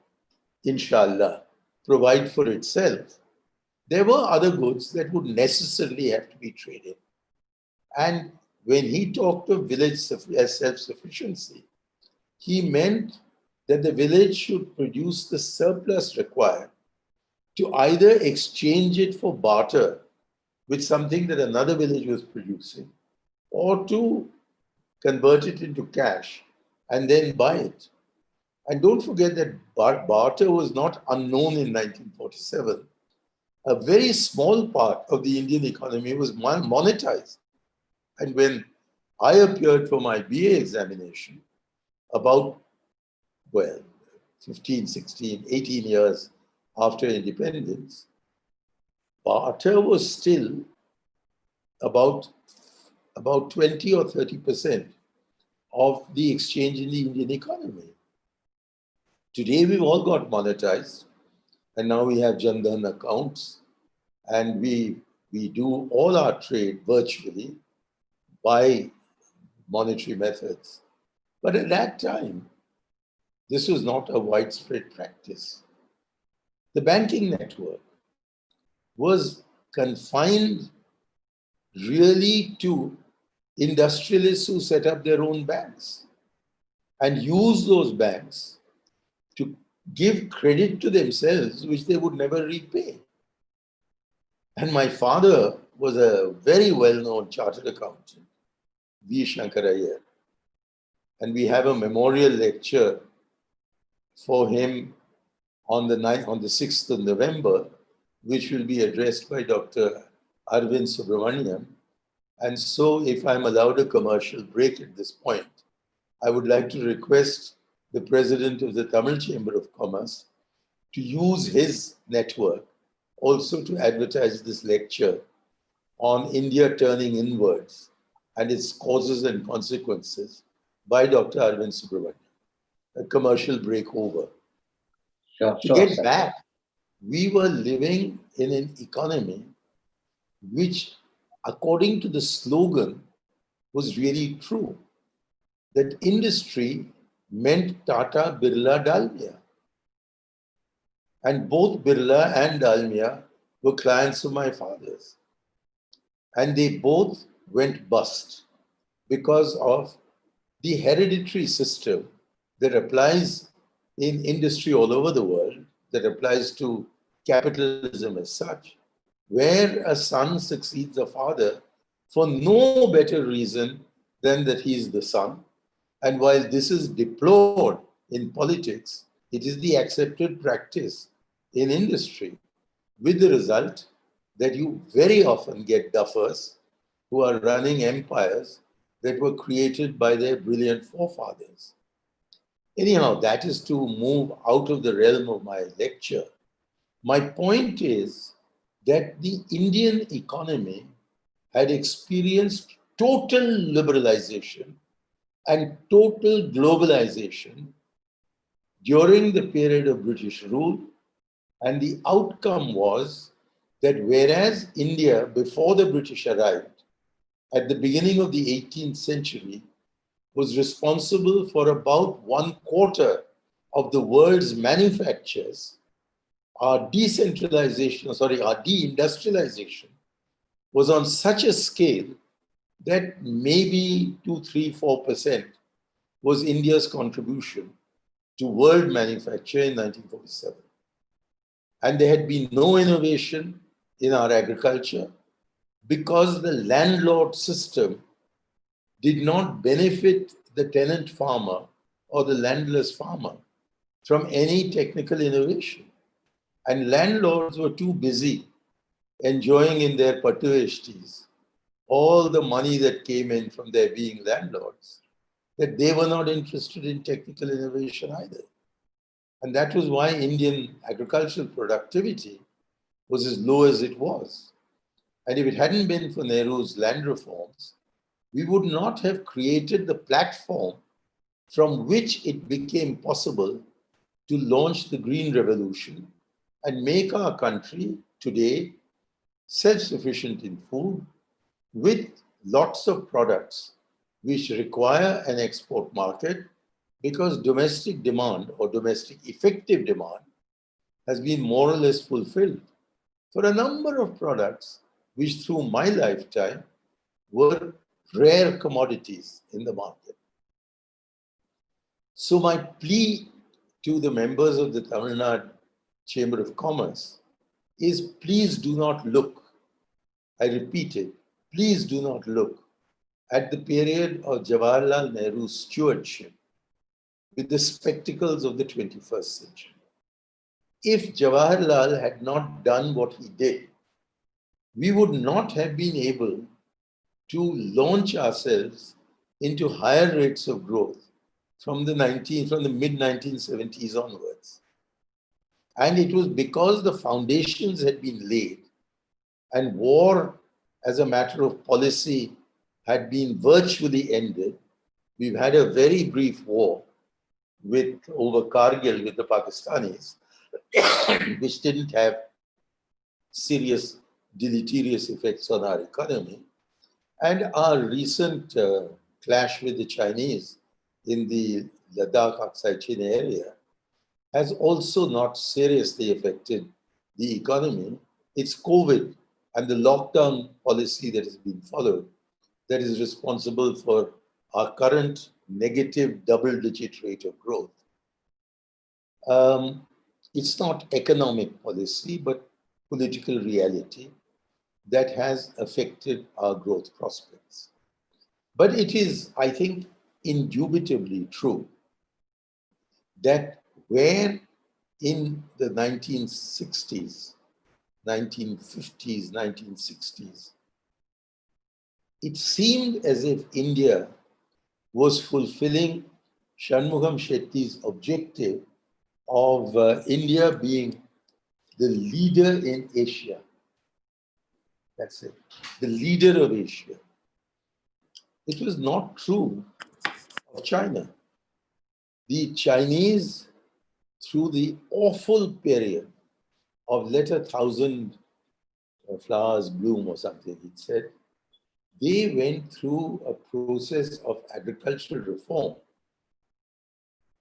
inshallah, provide for itself, there were other goods that would necessarily have to be traded. And when he talked of village self-sufficiency, he meant that the village should produce the surplus required to either exchange it for barter with something that another village was producing, or to convert it into cash and then buy it. And don't forget that barter was not unknown in 1947. A very small part of the Indian economy was monetized. And when I appeared for my BA examination about, 15, 16, 18 years after independence, barter was still about 20 or 30% of the exchange in the Indian economy. Today, we've all got monetized, and now we have Jan Dhan accounts, and we do all our trade virtually by monetary methods. But at that time, this was not a widespread practice. The banking network was confined really to industrialists who set up their own banks. and use those banks to give credit to themselves, which they would never repay. And my father was a very well-known chartered accountant, Shankar Aiyar. And we have a memorial lecture for him on the 6th of November, which will be addressed by Dr. Arvind Subramaniam. And so, if I'm allowed a commercial break at this point, I would like to request the president of the Tamil Chamber of Commerce to use his network also to advertise this lecture on India turning inwards and its causes and consequences by Dr. Arvind Subramaniam. A commercial break over. Sure, To get back, we were living in an economy which, according to the slogan, was really true. That industry meant Tata, Birla, Dalmia. And both Birla and Dalmia were clients of my father's. And they both went bust because of the hereditary system that applies in industry all over the world, that applies to capitalism as such, where a son succeeds a father for no better reason than that he is the son. And while this is deplored in politics, it is the accepted practice in industry, with the result that you very often get duffers who are running empires that were created by their brilliant forefathers. Anyhow, that is to move out of the realm of my lecture. My point is that the Indian economy had experienced total liberalization and total globalization during the period of British rule. And the outcome was that whereas India, before the British arrived, at the beginning of the 18th century, was responsible for about 1/4 of the world's manufactures, our deindustrialization was on such a scale that maybe 2, 3, 4% was India's contribution to world manufacture in 1947. And there had been no innovation in our agriculture because the landlord system did not benefit the tenant farmer or the landless farmer from any technical innovation. And landlords were too busy enjoying in their patu eshtis all the money that came in from their being landlords, that they were not interested in technical innovation either. And that was why Indian agricultural productivity was as low as it was. And if it hadn't been for Nehru's land reforms, we would not have created the platform from which it became possible to launch the Green Revolution and make our country today self-sufficient in food with lots of products which require an export market, because domestic demand or domestic effective demand has been more or less fulfilled for a number of products which through my lifetime were rare commodities in the market. So my plea to the members of the Tamil Nadu Chamber of Commerce is, please do not look, I repeat it, please do not look at the period of Jawaharlal Nehru's stewardship with the spectacles of the 21st century. If Jawaharlal had not done what he did, we would not have been able to launch ourselves into higher rates of growth from the mid-1970s onwards. And it was because the foundations had been laid and war as a matter of policy had been virtually ended. We've had a very brief war over Kargil with the Pakistanis, which didn't have serious deleterious effects on our economy. And our recent clash with the Chinese in the Ladakh Aksai Chin area has also not seriously affected the economy. It's COVID and the lockdown policy that has been followed that is responsible for our current negative double-digit rate of growth. It's not economic policy, but political reality that has affected our growth prospects. But it is, I think, indubitably true that where in the 1960s, 1950s, 1960s, it seemed as if India was fulfilling Shanmugam Chettiar's objective of India being the leader in Asia. That's it, the leader of Asia. It was not true of China. The Chinese, through the awful period of let 1,000 flowers bloom or something, it said, they went through a process of agricultural reform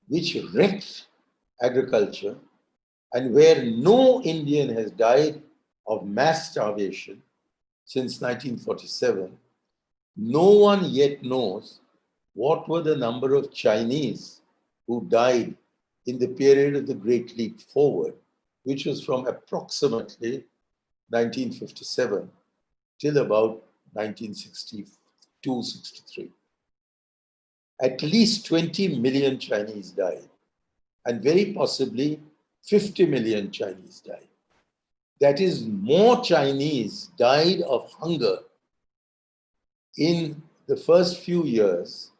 which wrecked agriculture, and where no Indian has died of mass starvation since 1947, no one yet knows what were the number of Chinese who died in the period of the Great Leap Forward, which was from approximately 1957 till about 1962-63. At least 20 million Chinese died, and very possibly 50 million Chinese died. That is, more Chinese died of hunger in the first few years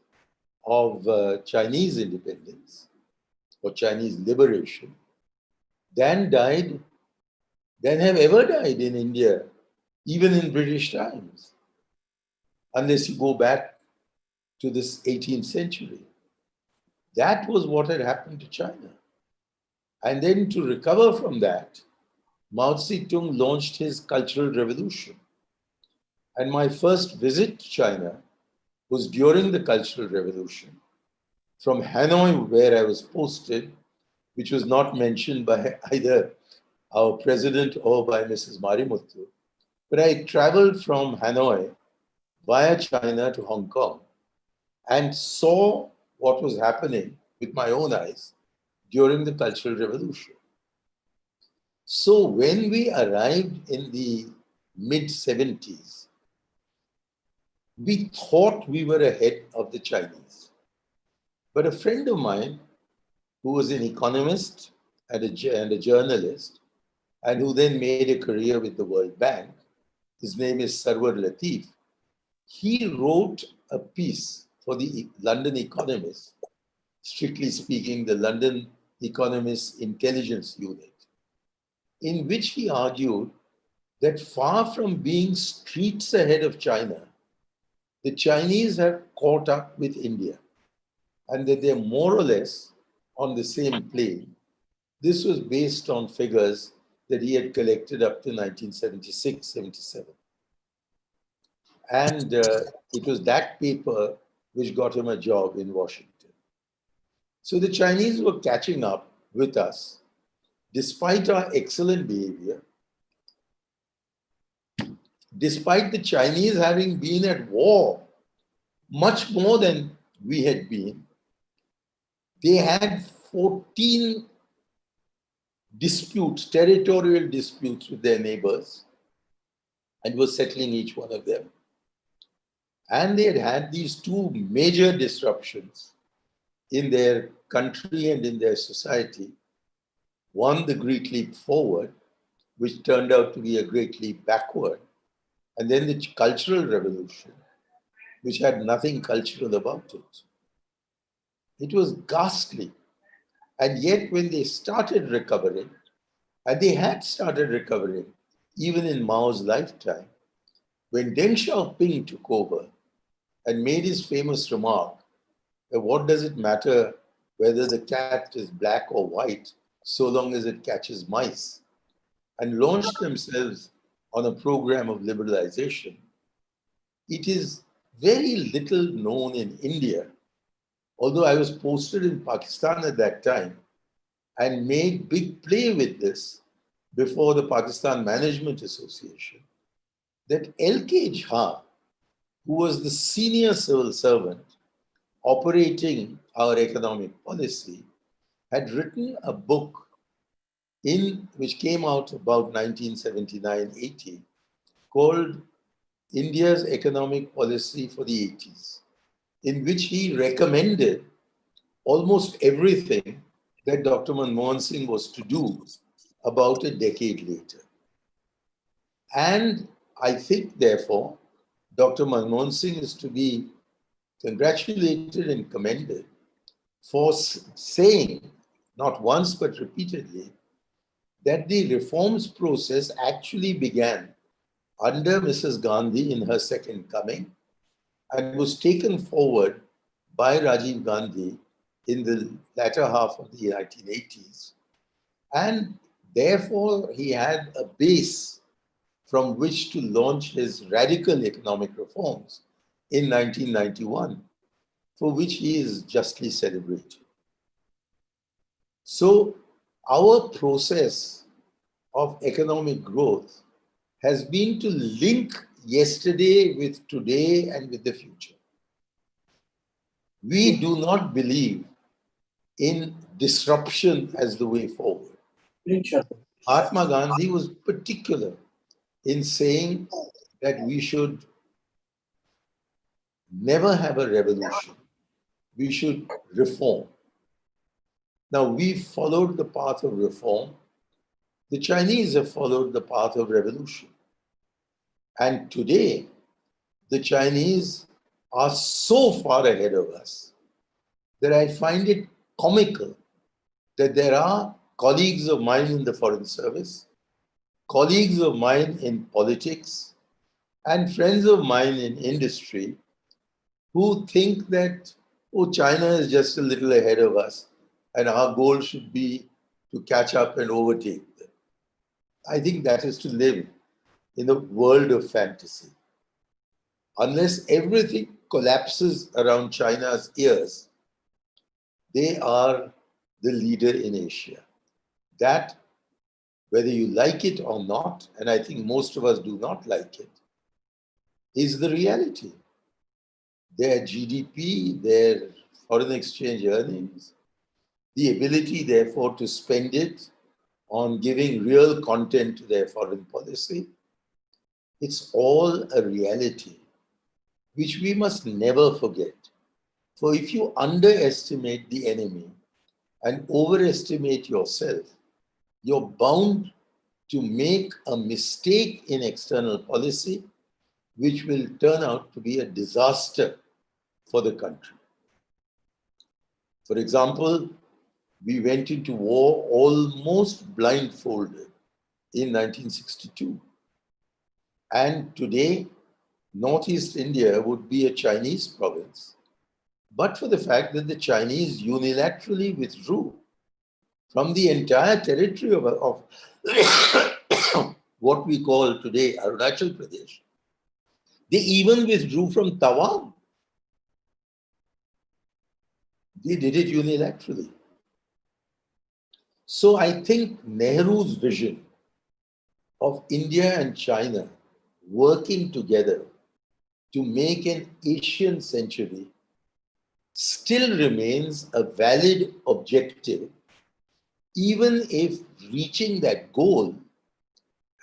of Chinese independence or Chinese liberation than have ever died in India, even in British times, unless you go back to this 18th century. That was what had happened to China. And then to recover from that, Mao Zedong launched his Cultural Revolution. And my first visit to China was during the Cultural Revolution, from Hanoi, where I was posted, which was not mentioned by either our president or by Mrs. Marimuthu. But I traveled from Hanoi via China to Hong Kong and saw what was happening with my own eyes during the Cultural Revolution. So when we arrived in the mid-70s, we thought we were ahead of the Chinese. But a friend of mine, who was an economist and a journalist, and who then made a career with the World Bank, his name is Sarwar Latif, he wrote a piece for the London Economist, strictly speaking, the London Economist Intelligence Unit, in which he argued that far from being streets ahead of China, the Chinese have caught up with India and that they're more or less on the same plane. This was based on figures that he had collected up to 1976-77. And it was that paper which got him a job in Washington. So the Chinese were catching up with us despite our excellent behavior, despite the Chinese having been at war much more than we had been. They had 14 disputes, territorial disputes with their neighbors, and were settling each one of them. And they had had these two major disruptions in their country and in their society. One, the Great Leap Forward, which turned out to be a great leap backward, and then the Cultural Revolution, which had nothing cultural about it. It was ghastly. And yet when they started recovering, and they had started recovering even in Mao's lifetime, when Deng Xiaoping took over and made his famous remark that what does it matter whether the cat is black or white so long as it catches mice, and launched themselves on a program of liberalization, it is very little known in India, although I was posted in Pakistan at that time and made big play with this before the Pakistan Management Association, that L.K. Jha, who was the senior civil servant operating our economic policy, had written a book which came out about 1979-80 called India's Economic Policy for the 80s, in which he recommended almost everything that Dr. Manmohan Singh was to do about a decade later. And I think, therefore, Dr. Manmohan Singh is to be congratulated and commended for saying, not once but repeatedly, that the reforms process actually began under Mrs. Gandhi in her second coming and was taken forward by Rajiv Gandhi in the latter half of the 1980s. And therefore, he had a base from which to launch his radical economic reforms in 1991, for which he is justly celebrated. So our process of economic growth has been to link yesterday with today and with the future. We do not believe in disruption as the way forward. Mahatma Gandhi was particular in saying that we should never have a revolution. We should reform. Now, we've followed the path of reform. The Chinese have followed the path of revolution. And today, the Chinese are so far ahead of us that I find it comical that there are colleagues of mine in the Foreign Service, colleagues of mine in politics, and friends of mine in industry who think that, oh, China is just a little ahead of us and our goal should be to catch up and overtake them. I think that is to live in a world of fantasy. Unless everything collapses around China's ears, they are the leader in Asia. That, whether you like it or not, and I think most of us do not like it, is the reality. Their GDP, their foreign exchange earnings, the ability, therefore, to spend it on giving real content to their foreign policy, it's all a reality which we must never forget. For if you underestimate the enemy and overestimate yourself, you're bound to make a mistake in external policy, which will turn out to be a disaster for the country. For example, we went into war almost blindfolded in 1962. And today, Northeast India would be a Chinese province, but for the fact that the Chinese unilaterally withdrew from the entire territory of what we call today Arunachal Pradesh. They even withdrew from Tawang. They did it unilaterally. So I think Nehru's vision of India and China working together to make an Asian century still remains a valid objective, even if reaching that goal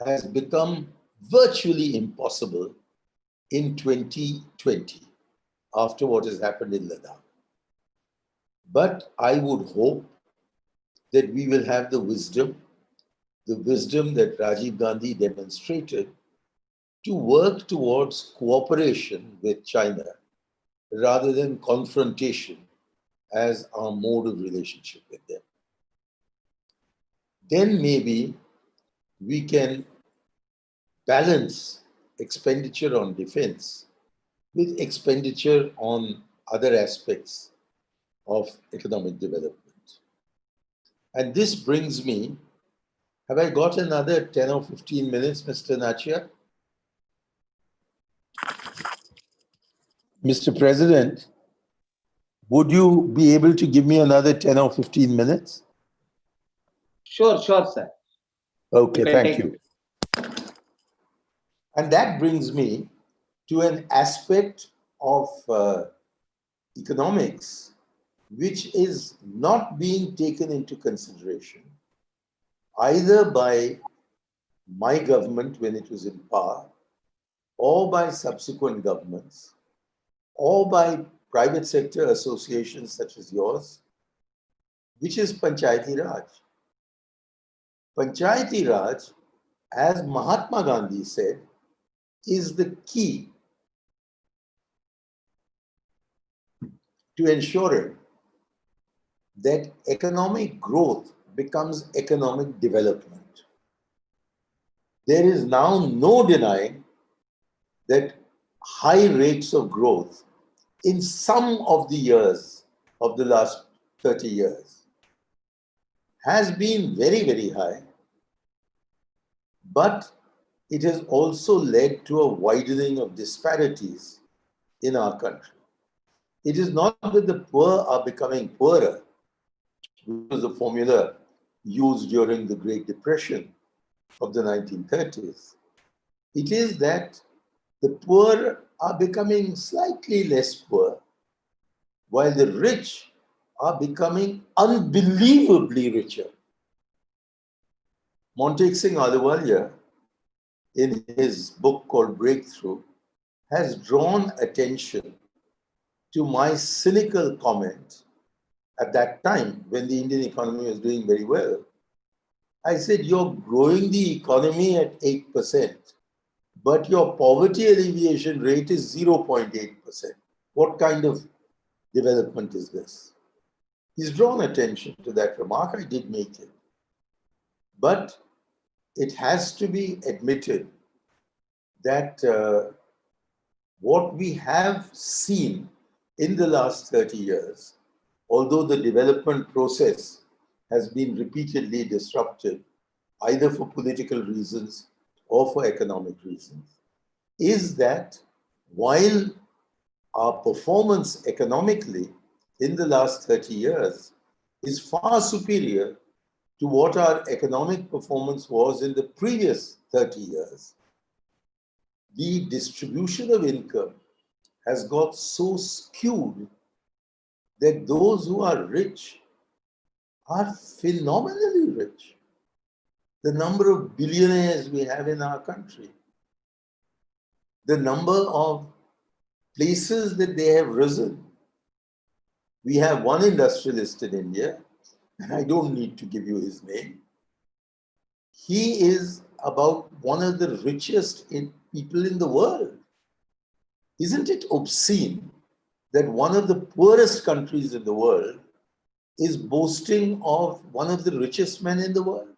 has become virtually impossible in 2020 after what has happened in Ladakh. But I would hope that we will have the wisdom that Rajiv Gandhi demonstrated to work towards cooperation with China rather than confrontation as our mode of relationship with them. Then maybe we can balance expenditure on defense with expenditure on other aspects of economic development. And this brings me, have I got another 10 or 15 minutes, Mr. Nachia? Mr. President, would you be able to give me another 10 or 15 minutes? Sure, sir. Okay, thank you. And that brings me to an aspect of economics which is not being taken into consideration either by my government when it was in power, or by subsequent governments, or by private sector associations such as yours, which is Panchayati Raj. Panchayati Raj, as Mahatma Gandhi said, is the key to ensuring that economic growth becomes economic development. There is now no denying that high rates of growth in some of the years of the last 30 years has been very, very high, but it has also led to a widening of disparities in our country. It is not that the poor are becoming poorer, which was a formula used during the Great Depression of the 1930s. It is that the poor are becoming slightly less poor, while the rich are becoming unbelievably richer. Montek Singh Ahluwalia, in his book called Breakthrough, has drawn attention to my cynical comment at that time when the Indian economy was doing very well. I said, you're growing the economy at 8%, but your poverty alleviation rate is 0.8%. What kind of development is this? He's drawn attention to that remark. I did make it. But it has to be admitted that what we have seen in the last 30 years, although the development process has been repeatedly disrupted, either for political reasons or for economic reasons, is that while our performance economically in the last 30 years is far superior to what our economic performance was in the previous 30 years, the distribution of income has got so skewed that those who are rich are phenomenally rich. The number of billionaires we have in our country, the number of places that they have risen. We have one industrialist in India, and I don't need to give you his name. He is about one of the richest people in the world. Isn't it obscene that one of the poorest countries in the world is boasting of one of the richest men in the world?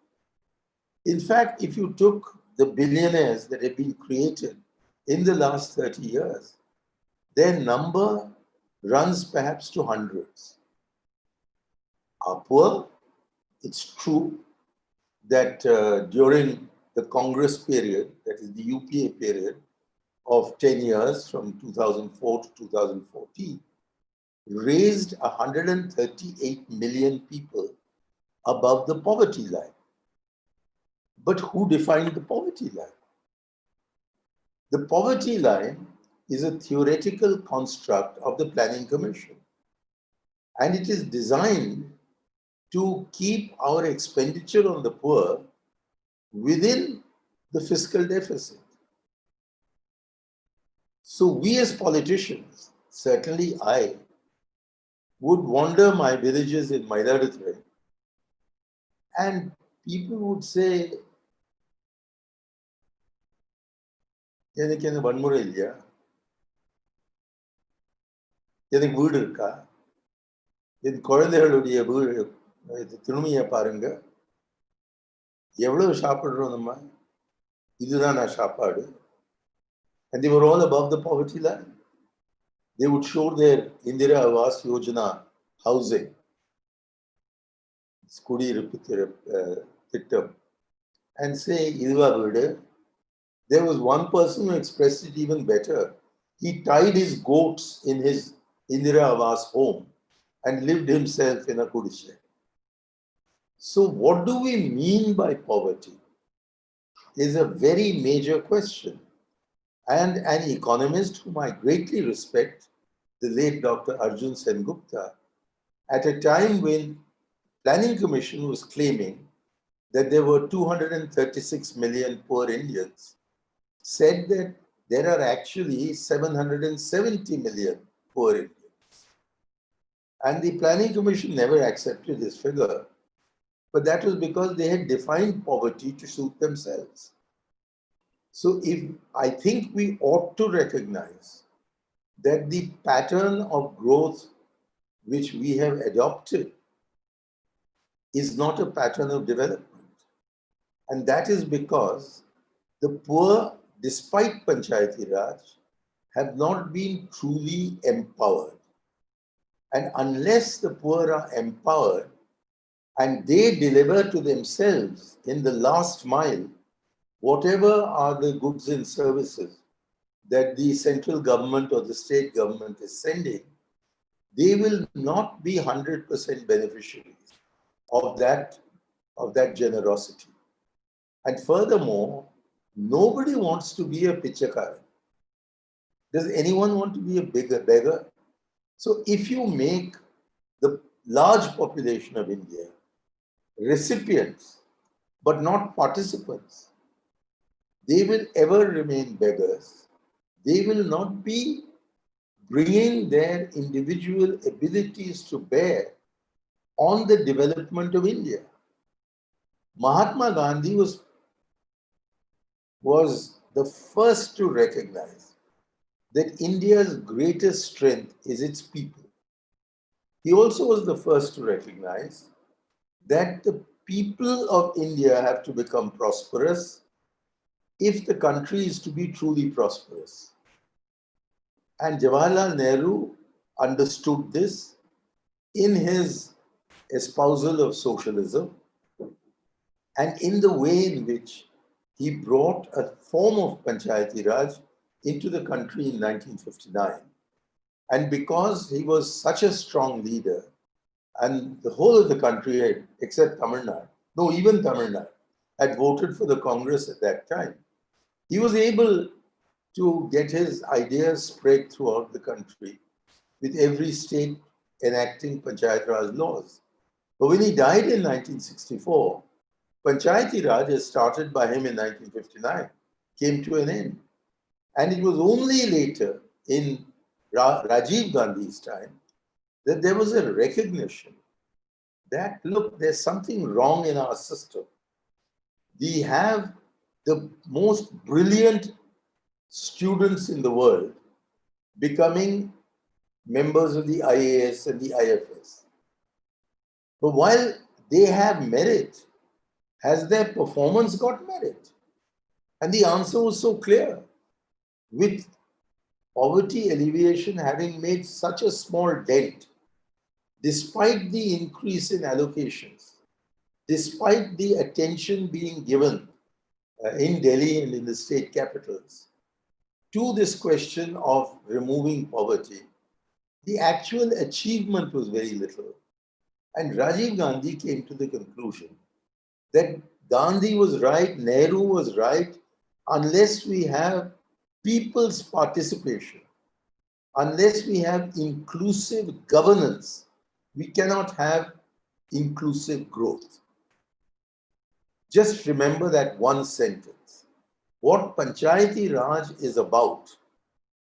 In fact, if you took the billionaires that have been created in the last 30 years, their number runs perhaps to hundreds. Are poor? It's true that during the Congress period, that is the UPA period of 10 years from 2004 to 2014, raised 138 million people above the poverty line. But who defined the poverty line? The poverty line is a theoretical construct of the Planning Commission, and it is designed to keep our expenditure on the poor within the fiscal deficit. So we as politicians, certainly I, would wander my villages in Mailaduthurai, and people would say, எனக்கு என்ன வன்முறை இல்லையா, எனக்கு வீடு இருக்கா, என் குழந்தைகளுடைய திருமையை பாருங்க, எவ்வளவு சாப்பிடுறோம் நம்ம, இதுதான் நான் சாப்பாடு. And they were all above the poverty line. They would show their Indira Awas Yojana housing, குடியிருப்பு திட்டம், and say, இதுவா வீடு. There was one person who expressed it even better. He tied his goats in his Indira Awas home and lived himself in a kudishe. So what do we mean by poverty is a very major question. And an economist whom I greatly respect, the late Dr. Arjun Sengupta, at a time when Planning Commission was claiming that there were 236 million poor Indians, said that there are actually 770 million poor Indians. And the Planning Commission never accepted this figure, but that was because they had defined poverty to suit themselves. So I think we ought to recognize that the pattern of growth which we have adopted is not a pattern of development. And that is because the poor, despite Panchayati Raj, have not been truly empowered. And unless the poor are empowered and they deliver to themselves in the last mile whatever are the goods and services that the central government or the state government is sending, they will not be 100% beneficiaries of that generosity. And furthermore, nobody wants to be a pichakar. Does anyone want to be a beggar? So if you make the large population of India recipients, but not participants, they will ever remain beggars. They will not be bringing their individual abilities to bear on the development of India. Mahatma Gandhi was the first to recognize that India's greatest strength is its people. He also was the first to recognize that the people of India have to become prosperous if the country is to be truly prosperous. And Jawaharlal Nehru understood this in his espousal of socialism and in the way in which he brought a form of Panchayati Raj into the country in 1959. And because he was such a strong leader, and the whole of the country, except Tamil Nadu, no, even Tamil Nadu, had voted for the Congress at that time, he was able to get his ideas spread throughout the country, with every state enacting Panchayat Raj laws. But when he died in 1964, Panchayati Raj, as started by him in 1959, came to an end. And it was only later, in Rajiv Gandhi's time, that there was a recognition that, look, there's something wrong in our system. We have the most brilliant students in the world becoming members of the IAS and the IFS. But while they have merit, has their performance got merit? And the answer was so clear. With poverty alleviation having made such a small dent, despite the increase in allocations, despite the attention being given in Delhi and in the state capitals to this question of removing poverty, the actual achievement was very little. And Rajiv Gandhi came to the conclusion that Gandhi was right, Nehru was right, unless we have people's participation, unless we have inclusive governance, we cannot have inclusive growth. Just remember that one sentence. What Panchayati Raj is about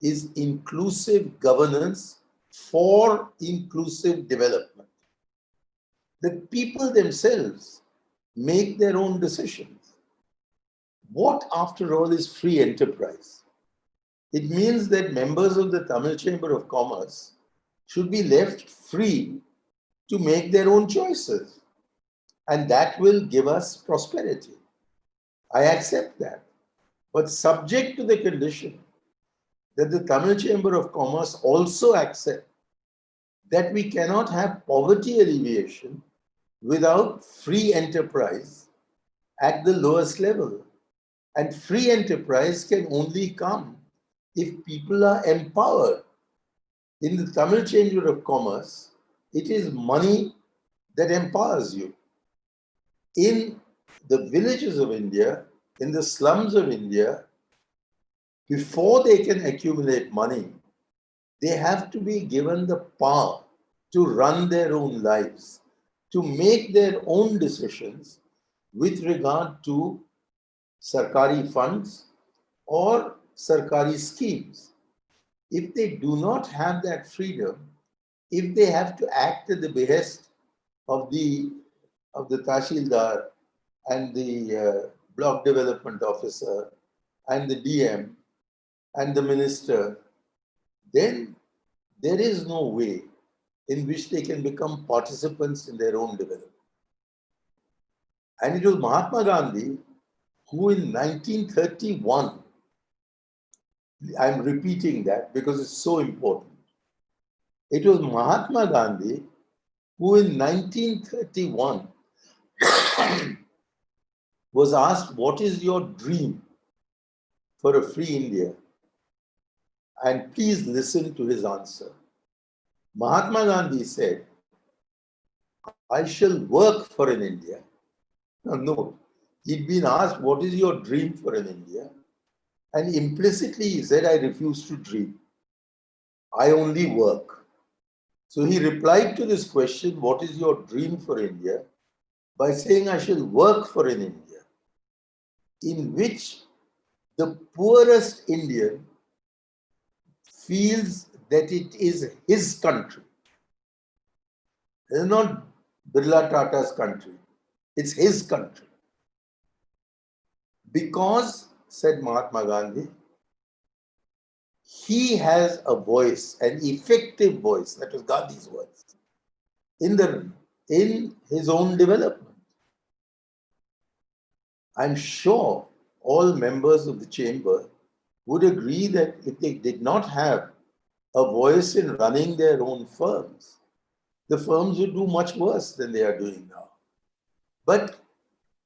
is inclusive governance for inclusive development. The people themselves make their own decisions. What, after all, is free enterprise? It means that members of the Tamil Chamber of Commerce should be left free to make their own choices. And that will give us prosperity. I accept that. But subject to the condition that the Tamil Chamber of Commerce also accept that we cannot have poverty alleviation without free enterprise at the lowest level. And free enterprise can only come if people are empowered. In the Tamil Chamber of Commerce, it is money that empowers you. In the villages of India, in the slums of India, before they can accumulate money, they have to be given the power to run their own lives, to make their own decisions with regard to sarkari funds or sarkari schemes. If they do not have that freedom, if they have to act at the behest of the Tahsildar and the block development officer and the DM and the minister, then there is no way in which they can become participants in their own development. And it was Mahatma Gandhi who in 1931, I'm repeating that because it's so important. It was Mahatma Gandhi who in 1931 was asked, what is your dream for a free India? And please listen to his answer. Mahatma Gandhi said, I shall work for an India. Now, no, he'd been asked, what is your dream for an India? And implicitly he said, I refuse to dream. I only work. So he replied to this question, what is your dream for India? By saying, I shall work for an India in which the poorest Indian feels that it is his country. It is not Birla Tata's country. It's his country. Because, said Mahatma Gandhi, he has a voice, an effective voice, that was Gandhi's voice, in his own development. I'm sure all members of the chamber would agree that if they did not have a voice in running their own firms, the firms would do much worse than they are doing now. But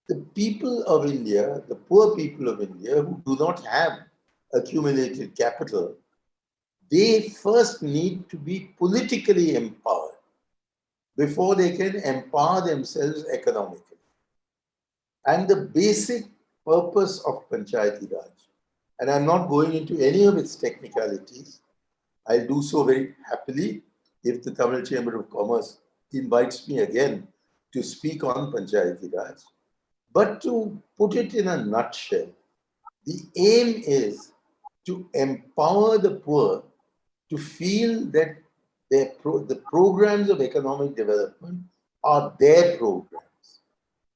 the people of India, the poor people of India who do not have accumulated capital, they first need to be politically empowered before they can empower themselves economically. And the basic purpose of Panchayati Raj, and I'm not going into any of its technicalities, I'll do so very happily if the Tamil Chamber of Commerce invites me again to speak on Panchayati Raj. But to put it in a nutshell, the aim is to empower the poor to feel that the programs of economic development are their programs,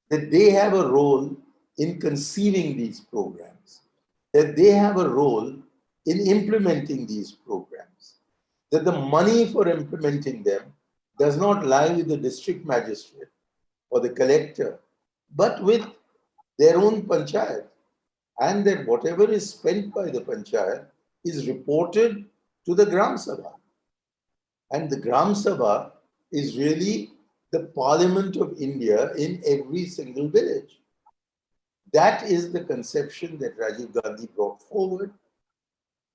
that they have a role in conceiving these programs, that they have a role in implementing these programs, that the money for implementing them does not lie with the district magistrate or the collector, but with their own panchayat, and that whatever is spent by the panchayat is reported to the Gram Sabha. And the Gram Sabha is really the Parliament of India in every single village. That is the conception that Rajiv Gandhi brought forward.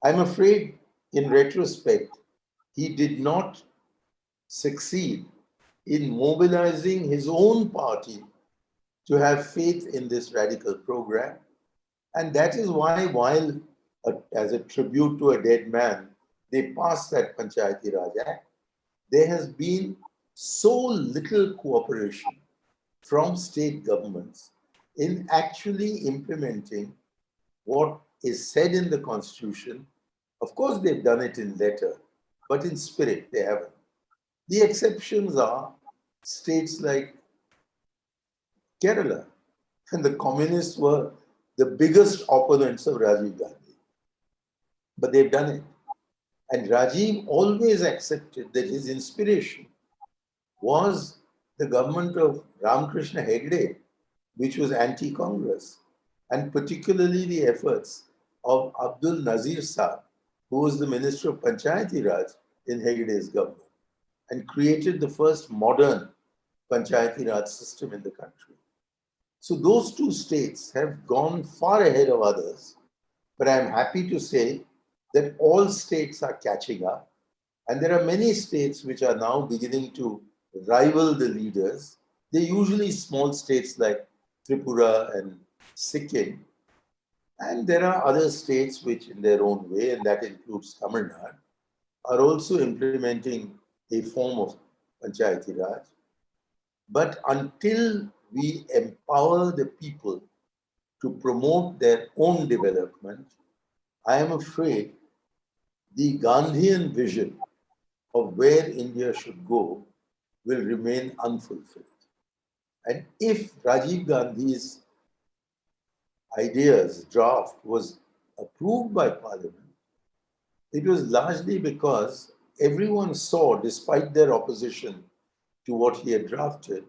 I'm afraid, in retrospect, he did not succeed in mobilizing his own party to have faith in this radical program. And that is why, while as a tribute to a dead man, they passed that Panchayati Raj Act, there has been so little cooperation from state governments in actually implementing what is said in the Constitution. Of course, they've done it in letter, but in spirit, they haven't. The exceptions are states like Kerala, and the communists were the biggest opponents of Rajiv Gandhi. But they've done it. And Rajiv always accepted that his inspiration was the government of Ramakrishna Hegde, which was anti-Congress, and particularly the efforts of Abdul Nazir Saab, who was the Minister of Panchayati Raj in Hegde's government, and created the first modern Panchayati Raj system in the country. So those two states have gone far ahead of others, but I'm happy to say that all states are catching up, and there are many states which are now beginning to rival the leaders. They're usually small states like Tripura and Sikkim, and there are other states which in their own way, and that includes Tamil Nadu, are also implementing a form of Panchayati Raj. But until we empower the people to promote their own development, I am afraid the Gandhian vision of where India should go will remain unfulfilled. And if Rajiv Gandhi's ideas draft was approved by Parliament, it was largely because everyone saw, despite their opposition to what he had drafted,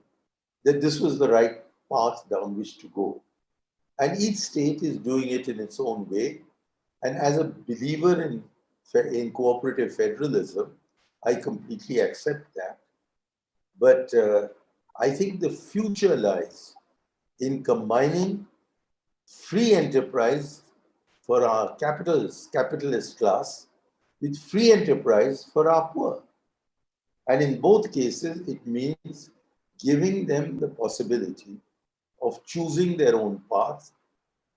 that this was the right path down which to go. And each state is doing it in its own way. And as a believer in cooperative federalism, I completely accept that. But I think the future lies in combining free enterprise for our capitalist class with free enterprise for our poor. And in both cases, it means giving them the possibility of choosing their own path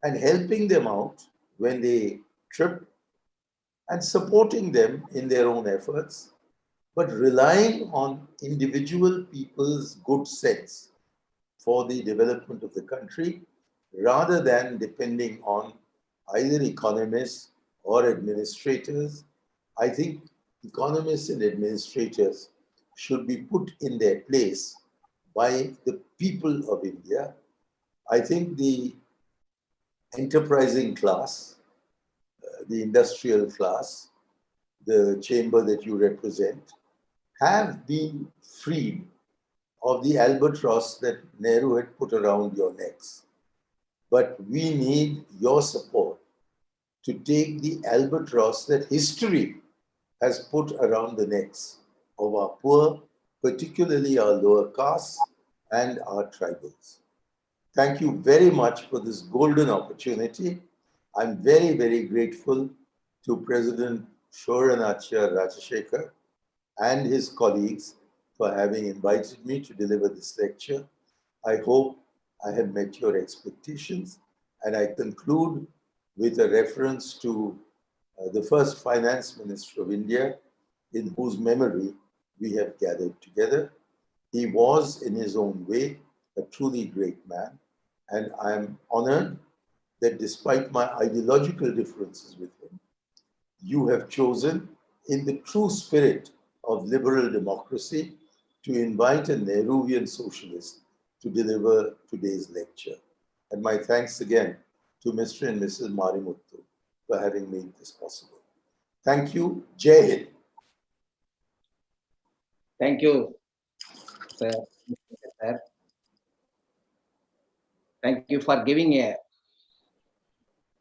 and helping them out when they trip and supporting them in their own efforts, but relying on individual people's good sense for the development of the country rather than depending on either economists or administrators. I think economists and administrators should be put in their place by the people of India. I think the enterprising class, the industrial class, the chamber that you represent, have been freed of the albatross that Nehru had put around your necks. But we need your support to take the albatross that history has put around the necks of our poor, particularly our lower castes and our tribals. Thank you very much for this golden opportunity. I'm very, very grateful to President Shoranachya Rajashekar and his colleagues for having invited me to deliver this lecture. I hope I have met your expectations, and I conclude with a reference to the first Finance Minister of India, in whose memory we have gathered together. He was, in his own way, a truly great man, and I am honored that despite my ideological differences with him, you have chosen, in the true spirit of liberal democracy, to invite a Nehruvian socialist to deliver today's lecture. And my thanks again to Mr. and Mrs. Marimuthu for having made this possible. Thank you. Jai Hind. Thank you, sir. Thank you for giving a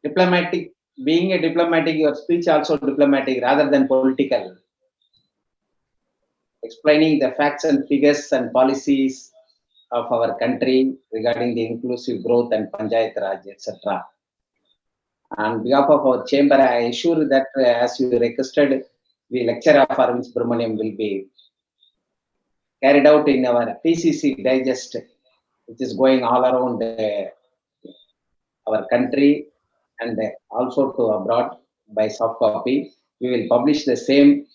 diplomatic, being a diplomatic, your speech also diplomatic rather than political. Explaining the facts and figures and policies of our country regarding the inclusive growth and Panchayat Raj, etc. On behalf of our chamber, I assure that as you requested, the lecture of Arvind Subramaniam will be carried out in our TCC digest, which is going all around our country and also to abroad by soft copy. We will publish the same,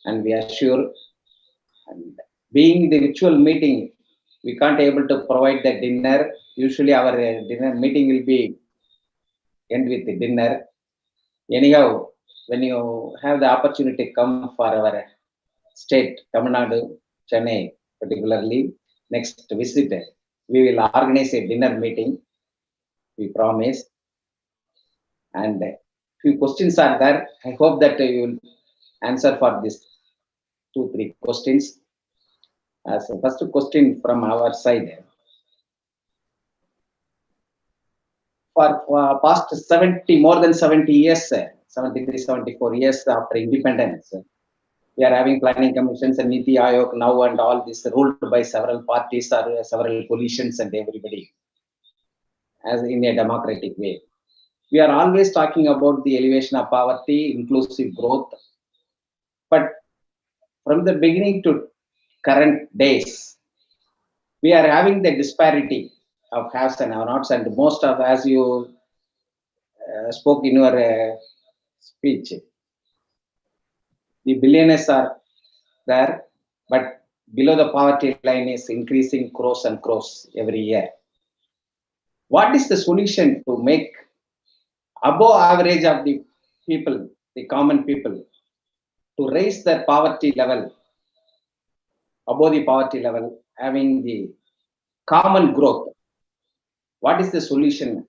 and we assure. And being the virtual meeting, we can't able to provide the dinner. Usually our dinner meeting will be end with the dinner. Anyhow, when you have the opportunity to come for our state, Tamil Nadu, Chennai, particularly next visit, we will organize a dinner meeting. We promise. And few questions are there. I hope that you will answer for this 2-3 questions. As the first question from our side. For past more than 70 years, 73, 74 years after independence, we are having planning commissions and Niti Aayog now, and all this ruled by several parties or several coalitions and everybody as in a democratic way. We are always talking about the elevation of poverty, inclusive growth. But from the beginning to current days, we are having the disparity of haves and have-nots, and most of, as you spoke in your speech, the billionaires are there, but below the poverty line is increasing crores and crores every year. What is the solution to make above average of the people, the common people, to raise their poverty level above the poverty level, having the common growth? What is the solution?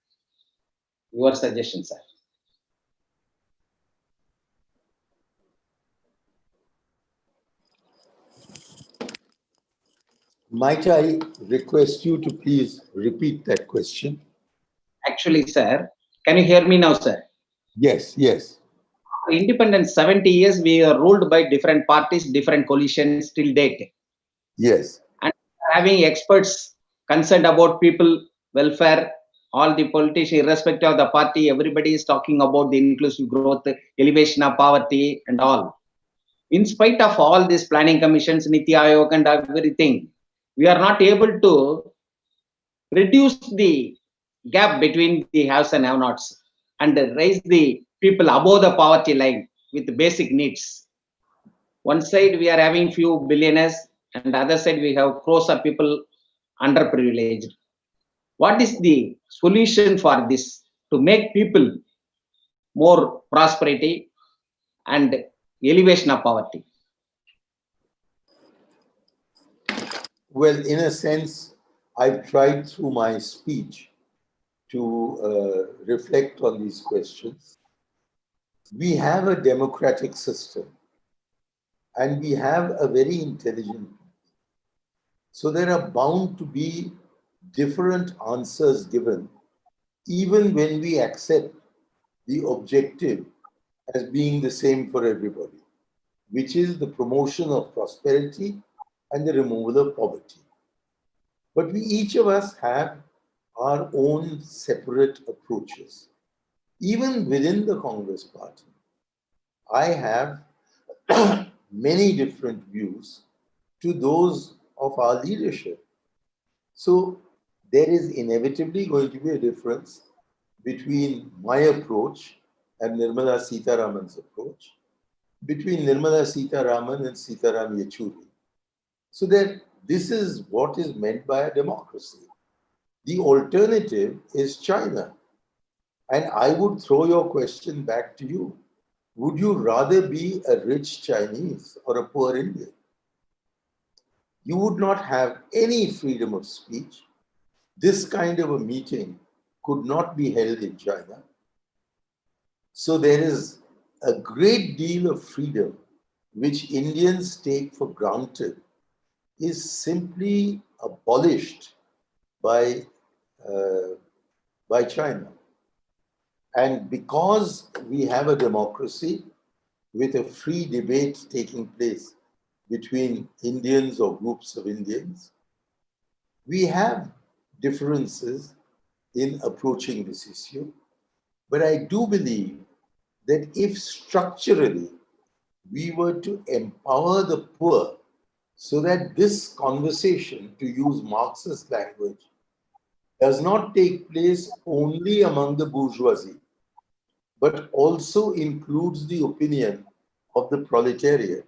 Your suggestion, sir. Might I request you to please repeat that question? Actually, sir, can you hear me now, sir? Yes, yes. Independence 70 years, we are ruled by different parties, different coalitions till date. Yes. And having experts concerned about people welfare, all the politicians, irrespective of the party, everybody is talking about the inclusive growth, elevation of poverty, and all. In spite of all these planning commissions, Niti Aayog, and everything, we are not able to reduce the gap between the haves and have-nots and raise the people above the poverty line with basic needs. One side we are having few billionaires, and the other side we have crores of people underprivileged. What is the solution for this to make people more prosperity and elevation of poverty? Well, in a sense, I've tried through my speech to reflect on these questions. We have a democratic system and we have a very intelligent. So there are bound to be different answers given, even when we accept the objective as being the same for everybody, which is the promotion of prosperity and the removal of poverty. But we, each of us, have our own separate approaches. Even within the Congress party, I have many different views to those of our leadership. So there is inevitably going to be a difference between my approach and Nirmala Sitharaman's approach, between Nirmala Sitharaman and Sitaram Yechuri. So that this is what is meant by a democracy. The alternative is China. And I would throw your question back to you. Would you rather be a rich Chinese or a poor Indian? You would not have any freedom of speech. This kind of a meeting could not be held in China. So there is a great deal of freedom which Indians take for granted is simply abolished by China. And because we have a democracy with a free debate taking place between Indians or groups of Indians, we have differences in approaching this issue. But I do believe that if structurally we were to empower the poor so that this conversation, to use Marxist language, does not take place only among the bourgeoisie, but also includes the opinion of the proletariat,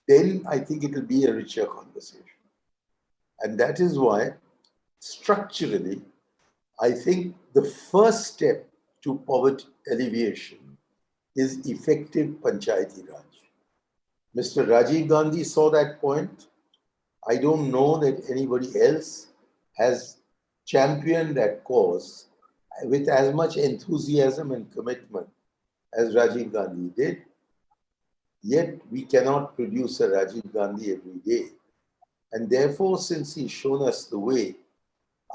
then I think it will be a richer conversation. And that is why, structurally, I think the first step to poverty alleviation is effective Panchayati Raj. Mr. Rajiv Gandhi saw that point. I don't know that anybody else has championed that cause with as much enthusiasm and commitment as Rajiv Gandhi did. Yet we cannot produce a Rajiv Gandhi every day. And therefore, since he's shown us the way,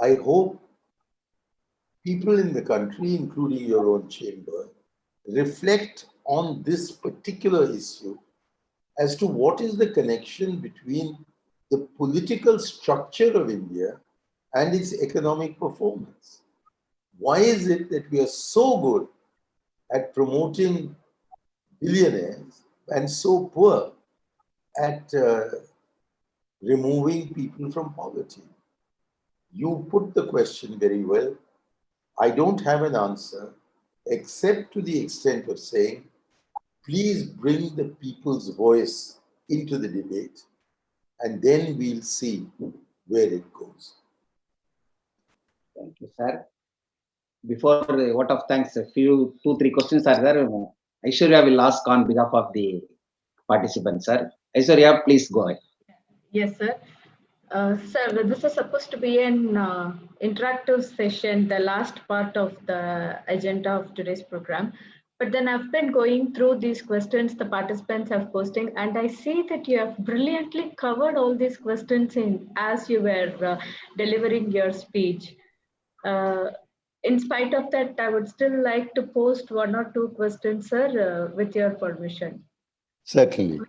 I hope people in the country, including your own chamber, reflect on this particular issue as to what is the connection between the political structure of India and its economic performance. Why is it that we are so good at promoting billionaires and so poor at removing people from poverty? You put the question very well. I don't have an answer except to the extent of saying Please bring the people's voice into the debate, and then we'll see where it goes. Thank you, sir. Before a vote of thanks, a few, 2, 3 questions are there. Aishwarya will ask on behalf of the participants, sir. Aishwarya, please go ahead. Yes, sir. Sir, this is supposed to be an interactive session, the last part of the agenda of today's program. But then I've been going through these questions the participants have posting, and I see that you have brilliantly covered all these questions in as you were delivering your speech. In spite of that, I would still like to post 1 or 2 questions, sir, with your permission. Certainly.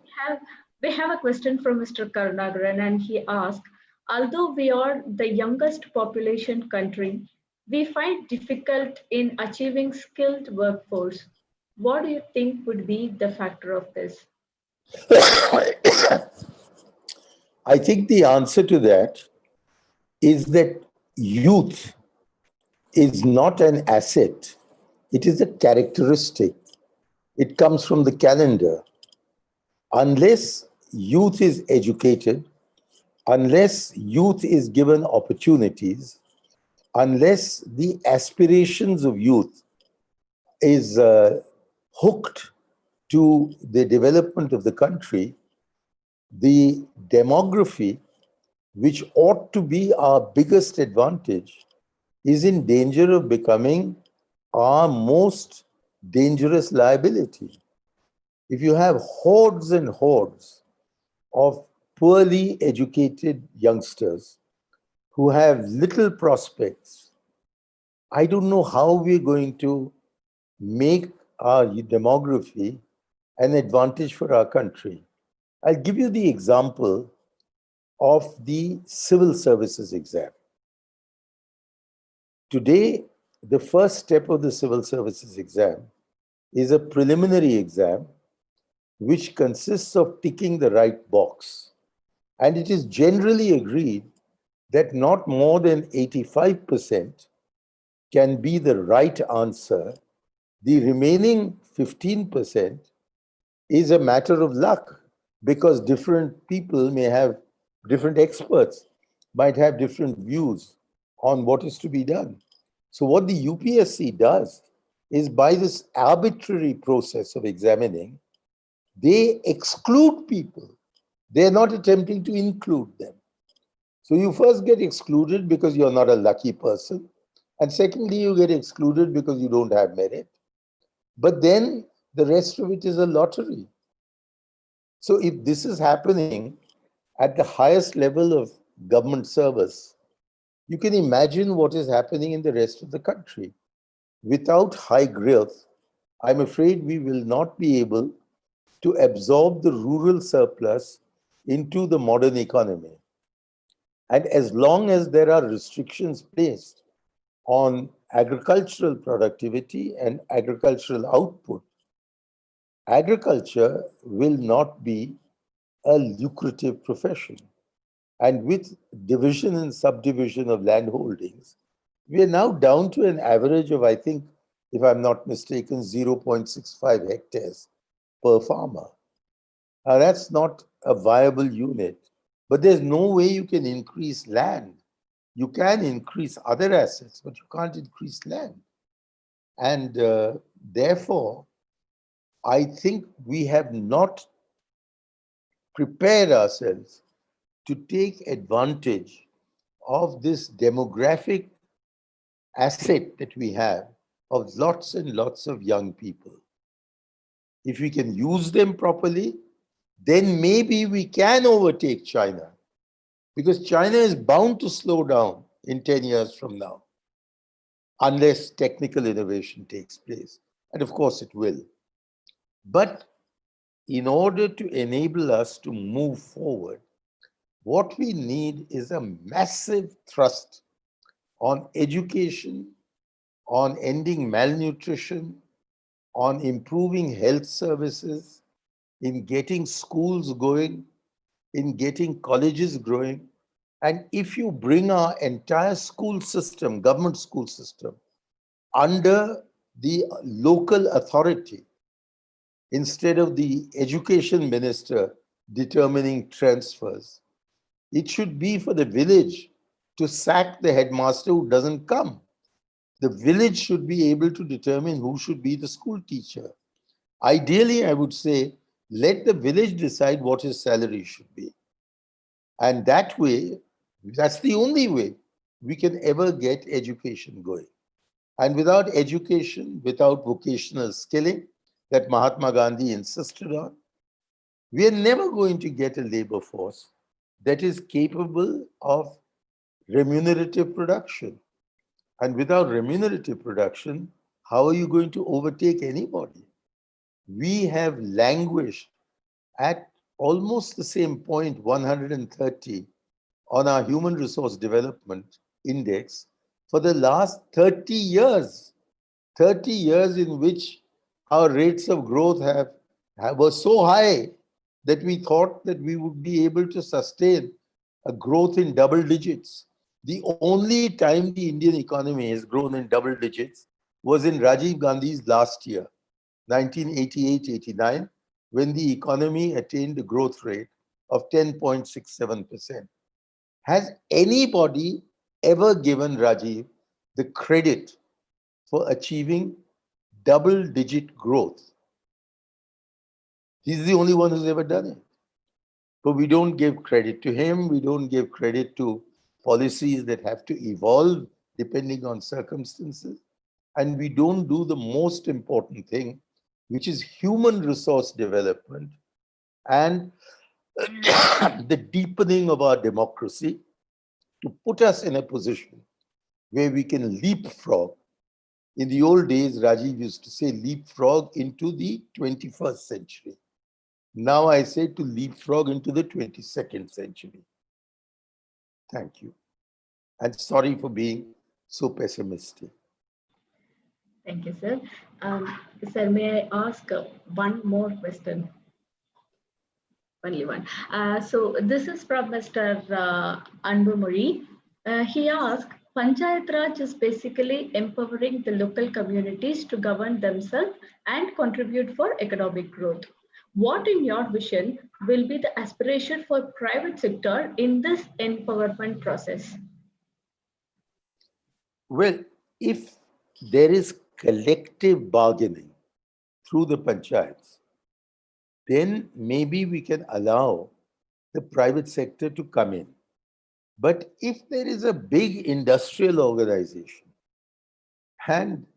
We have a question from Mr. Karunagaran, and he asked, although we are the youngest population country, we find difficult in achieving skilled workforce. What do you think would be the factor of this? I think the answer to that is that youth is not an asset, it is a characteristic. It comes from the calendar. Unless youth is educated, unless youth is given opportunities, unless the aspirations of youth is hooked to the development of the country, the demography, which ought to be our biggest advantage, is in danger of becoming our most dangerous liability. If you have hordes and hordes of poorly educated youngsters who have little prospects, I don't know how we're going to make our demography an advantage for our country. I'll give you the example of the civil services exam. Today, the first step of the civil services exam is a preliminary exam which consists of ticking the right box. And it is generally agreed that not more than 85% can be the right answer. The remaining 15% is a matter of luck, because different people may have, different experts might have different views on what is to be done. So what the UPSC does is, by this arbitrary process of examining, they exclude people. They're not attempting to include them. So you first get excluded because you're not a lucky person. And secondly, you get excluded because you don't have merit. But then the rest of it is a lottery. So if this is happening at the highest level of government service, you can imagine what is happening in the rest of the country. Without high growth, I'm afraid we will not be able to absorb the rural surplus into the modern economy. And as long as there are restrictions placed on agricultural productivity and agricultural output, agriculture will not be a lucrative profession. And with division and subdivision of land holdings, we are now down to an average of, I think, if I'm not mistaken, 0.65 hectares per farmer. Now, that's not a viable unit, but there's no way you can increase land. You can increase other assets, but you can't increase land. And therefore, I think we have not prepared ourselves to take advantage of this demographic asset that we have of lots and lots of young people. If we can use them properly, then maybe we can overtake China, because China is bound to slow down in 10 years from now, unless technical innovation takes place. And of course it will. But in order to enable us to move forward, what we need is a massive thrust on education, on ending malnutrition, on improving health services, in getting schools going, in getting colleges growing. And if you bring our entire school system, government school system, under the local authority, instead of the education minister determining transfers. It should be for the village to sack the headmaster who doesn't come. The village should be able to determine who should be the school teacher. Ideally, I would say, let the village decide what his salary should be. And that way, that's the only way we can ever get education going. And without education, without vocational skilling that Mahatma Gandhi insisted on, we are never going to get a labor force that is capable of remunerative production. And without remunerative production, how are you going to overtake anybody? We have languished at almost the same point, 130, on our Human Resource Development Index for the last 30 years. 30 years in which our rates of growth were so high that we thought that we would be able to sustain a growth in double digits. The only time the Indian economy has grown in double digits was in Rajiv Gandhi's last year, 1988-89, when the economy attained a growth rate of 10.67%. Has anybody ever given Rajiv the credit for achieving double-digit growth? He's the only one who's ever done it. But we don't give credit to him. We don't give credit to policies that have to evolve depending on circumstances. And we don't do the most important thing, which is human resource development and the deepening of our democracy to put us in a position where we can leapfrog. In the old days, Rajiv used to say leapfrog into the 21st century. Now I say to leapfrog into the 22nd century. Thank you. And sorry for being so pessimistic. Thank you, sir. Sir, may I ask one more question? Only one. So this is from Mr. Anbumuri. He asked, Panchayat Raj is basically empowering the local communities to govern themselves and contribute for economic growth. What, in your vision, will be the aspiration for private sector in this empowerment process? Well, if there is collective bargaining through the panchayats, then maybe we can allow the private sector to come in. But if there is a big industrial organization and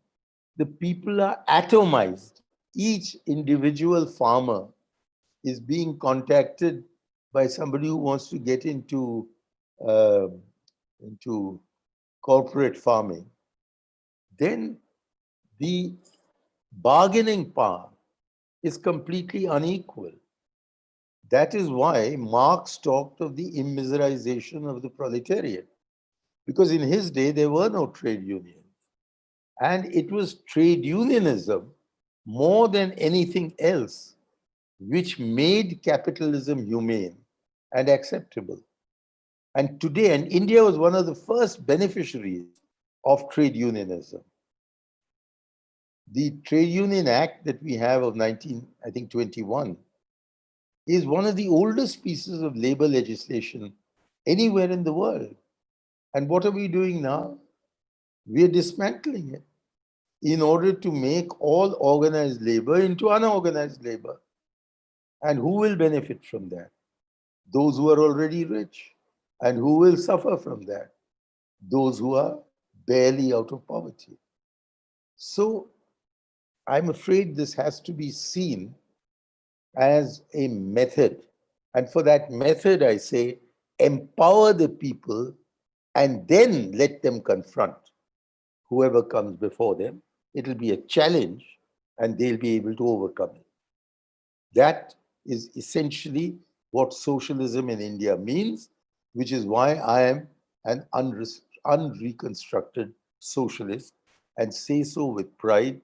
the people are atomized, each individual farmer is being contacted by somebody who wants to get into corporate farming, then the bargaining power is completely unequal. That is why Marx talked of the immiserization of the proletariat, because in his day there were no trade unions. And it was trade unionism more than anything else which made capitalism humane and acceptable. And today, and India was one of the first beneficiaries of trade unionism. The Trade Union Act that we have of 1921 is one of the oldest pieces of labor legislation anywhere in the world. And what are we doing now? We are dismantling it in order to make all organized labor into unorganized labor. And who will benefit from that? Those who are already rich. And who will suffer from that? Those who are barely out of poverty. So I'm afraid this has to be seen as a method. And for that method, I say, empower the people and then let them confront whoever comes before them. It'll be a challenge and they'll be able to overcome it. That is essentially what socialism in India means, which is why I am an unreconstructed socialist and say so with pride.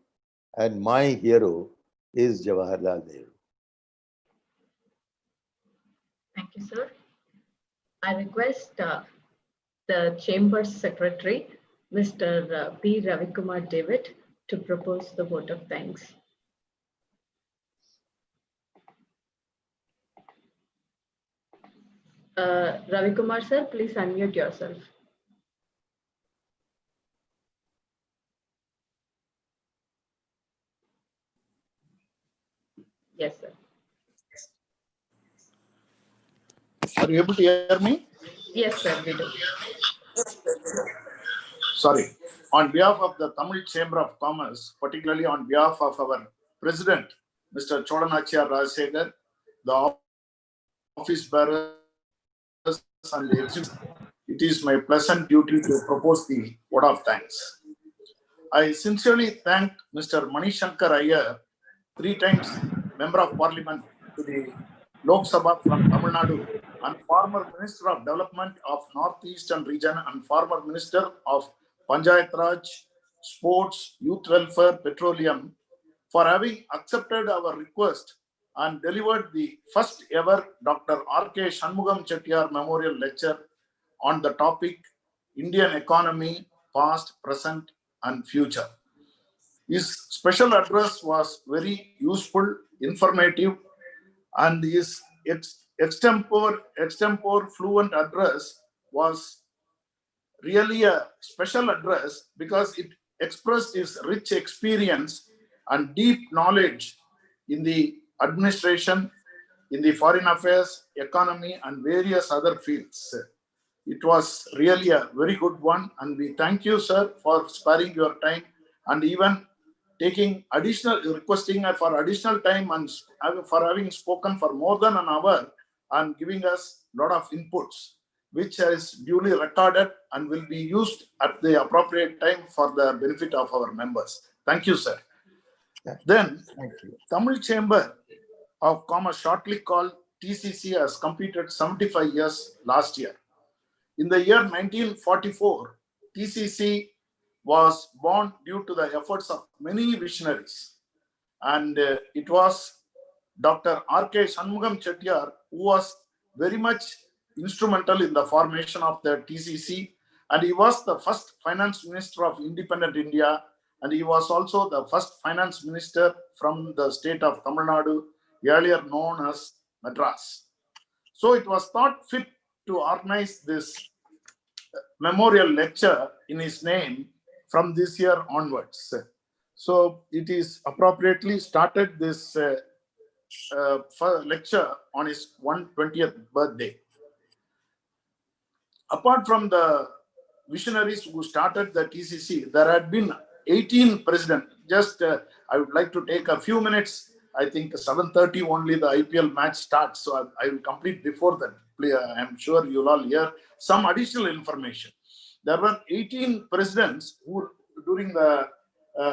And my hero is Jawaharlal Nehru. Thank you, sir. I request the Chamber's Secretary, Mr. P. Ravikumar David, to propose the vote of thanks. Ravi Kumar sir, please unmute yourself. Yes, sir. Are you able to hear me? Yes, sir, we do. Sorry. On behalf of the Tamil Chamber of Commerce, particularly on behalf of our President, Mr. Cholanachia Rajasekhar, the office bearers and the executives, it is my pleasant duty to propose the vote of thanks. I sincerely thank Mr. Shankar Aiyar, 3 times Member of Parliament to the Lok Sabha from Tamil Nadu and former Minister of Development of Northeastern Region and former Minister of Panchayati Raj, Sports, Youth Welfare, Petroleum for having accepted our request and delivered the first ever Dr. R.K. Shanmugam Chettiar Memorial Lecture on the topic Indian Economy, Past, Present and Future. His special address was very useful, informative, and his extempore fluent address was really a special address because it expressed his rich experience and deep knowledge in the administration, in the foreign affairs, economy, and various other fields. It was really a very good one, and we thank you, sir, for sparing your time and even requesting for additional time and for having spoken for more than an hour and giving us a lot of inputs, which is duly recorded and will be used at the appropriate time for the benefit of our members. Thank you, sir. Then, Thank you. Tamil Chamber of Commerce, shortly called TCC, has completed 75 years last year. In the year 1944, TCC was born due to the efforts of many visionaries. And it was Dr. R.K. Shanmugam Chettiar who was very much instrumental in the formation of the TCC. And he was the first finance minister of independent India. And he was also the first finance minister from the state of Tamil Nadu, earlier known as Madras. So it was thought fit to organize this memorial lecture in his name from this year onwards. So it is appropriately started this lecture on his 120th birthday. Apart from the visionaries who started the TCC, there had been 18 presidents. Just I would like to take a few minutes. I think 7:30 only the IPL match starts, so I will complete before that. I'm sure you'll all hear some additional information. There were 18 presidents who, during the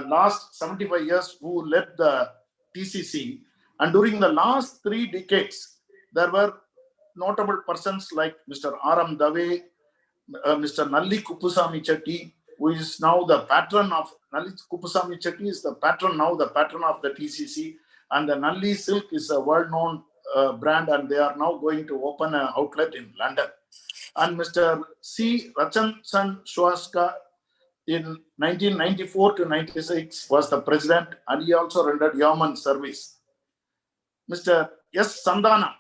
last 75 years, who led the TCC, and during the last 3 decades, there were notable persons like Mr. R.M. Dave, Mr. Nalli Kuppusamy Chetty, who is now the patron of Nalli Kuppusamy Chetty is the patron of the TCC, and the Nalli silk is a well-known brand, and they are now going to open an outlet in London. And Mr. C. Rachansan Shuaska in 1994 to 96 was the president, and he also rendered yeoman service. Mr. S. Sandana,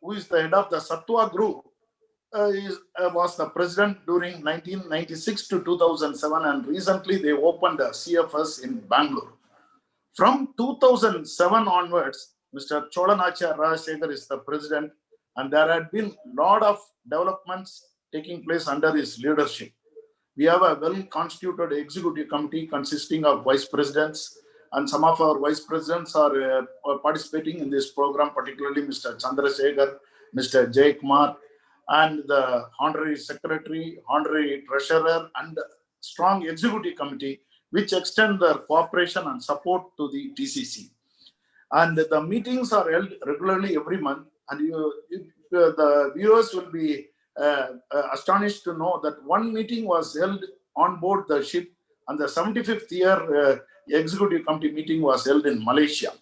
who is the head of the Sattva Group, was the president during 1996 to 2007, and recently they opened a CFS in Bangalore. From 2007 onwards, Mr. Cholanachia Rajasekhar is the president, and there had been a lot of developments taking place under his leadership. We have a well-constituted executive committee consisting of vice presidents, and some of our vice presidents are participating in this program, particularly Mr. Chandrasekhar, Mr. Jaykumar, and the honorary secretary, honorary treasurer, and strong executive committee, which extend their cooperation and support to the TCC. And the meetings are held regularly every month, and the viewers will be astonished to know that one meeting was held on board the ship, and the 75th year executive committee meeting was held in Malaysia.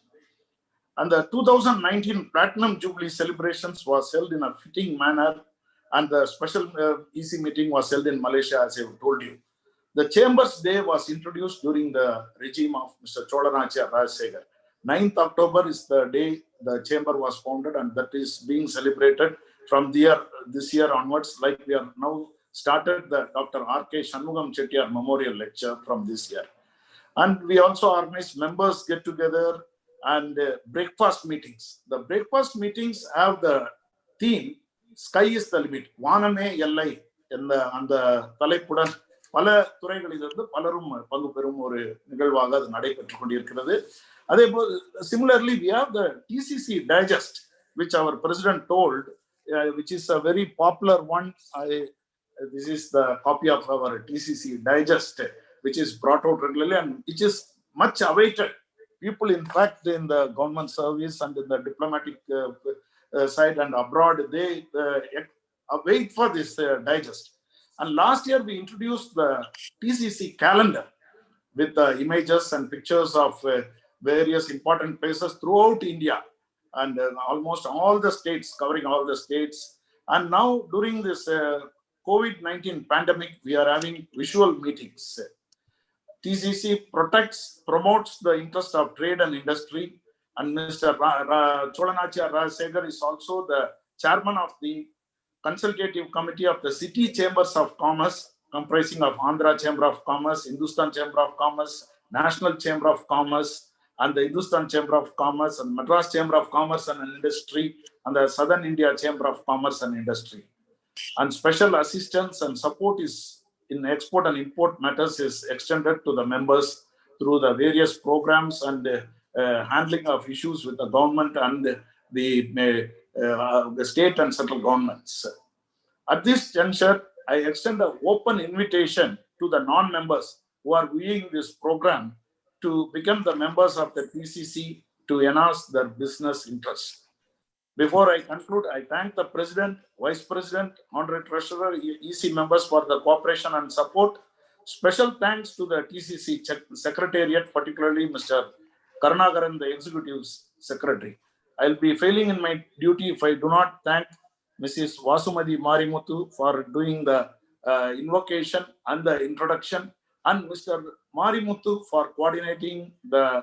And the 2019 Platinum Jubilee celebrations was held in a fitting manner, and the special EC meeting was held in Malaysia, as I have told you. The Chambers Day was introduced during the regime of Mr. Cholanachia Rajasekhar. 9th October is the day the chamber was founded, and that is being celebrated from this year onwards, like we are now started the Dr. R.K. Shanmugam Chettiar Memorial Lecture from this year. And we also organize members get together and breakfast meetings. The breakfast meetings have the theme, Sky is the Limit. Vaname Yellai அந்த தலைப்புடன் பல துறைகளிலிருந்து பலரும் பங்கு பெறும் ஒரு நிகழ்வாக அது நடைபெற்றுக் கொண்டிருக்கிறது. அதே போல் similarly we have the TCC Digest, which our president told, which is a very popular one. This is the copy of our TCC Digest, which is brought out regularly and which is much awaited. People, in fact, in the government service and in the diplomatic side and abroad, they wait for this digest. And last year we introduced the TCC calendar with images and pictures of various important places throughout India and almost all the states, covering all the states. And now during this COVID-19 pandemic, we are having visual meetings. TCC promotes the interest of trade and industry, and Mr. Cholanachya Rajasekhar is also the chairman of the consultative committee of the City Chambers of Commerce, comprising of Andhra Chamber of Commerce, Hindustan Chamber of Commerce, National Chamber of Commerce, and the Hindustan Chamber of Commerce, and Madras Chamber of Commerce and Industry, and the Southern India Chamber of Commerce and Industry. And special assistance and support is in export and import matters is extended to the members through the various programs and handling of issues with the government and the state and central governments. At this juncture, I extend an open invitation to the non-members who are viewing this program to become the members of the TCC to enhance their business interests. Before I conclude, I thank the President, Vice President, Honorary Treasurer, EC members for the cooperation and support. Special thanks to the TCC Secretariat, particularly Mr. Karnagaran, the Executive Secretary. I'll be failing in my duty if I do not thank Mrs. Vasumati Marimuthu for doing the invocation and the introduction, and Mr. Marimuthu for coordinating the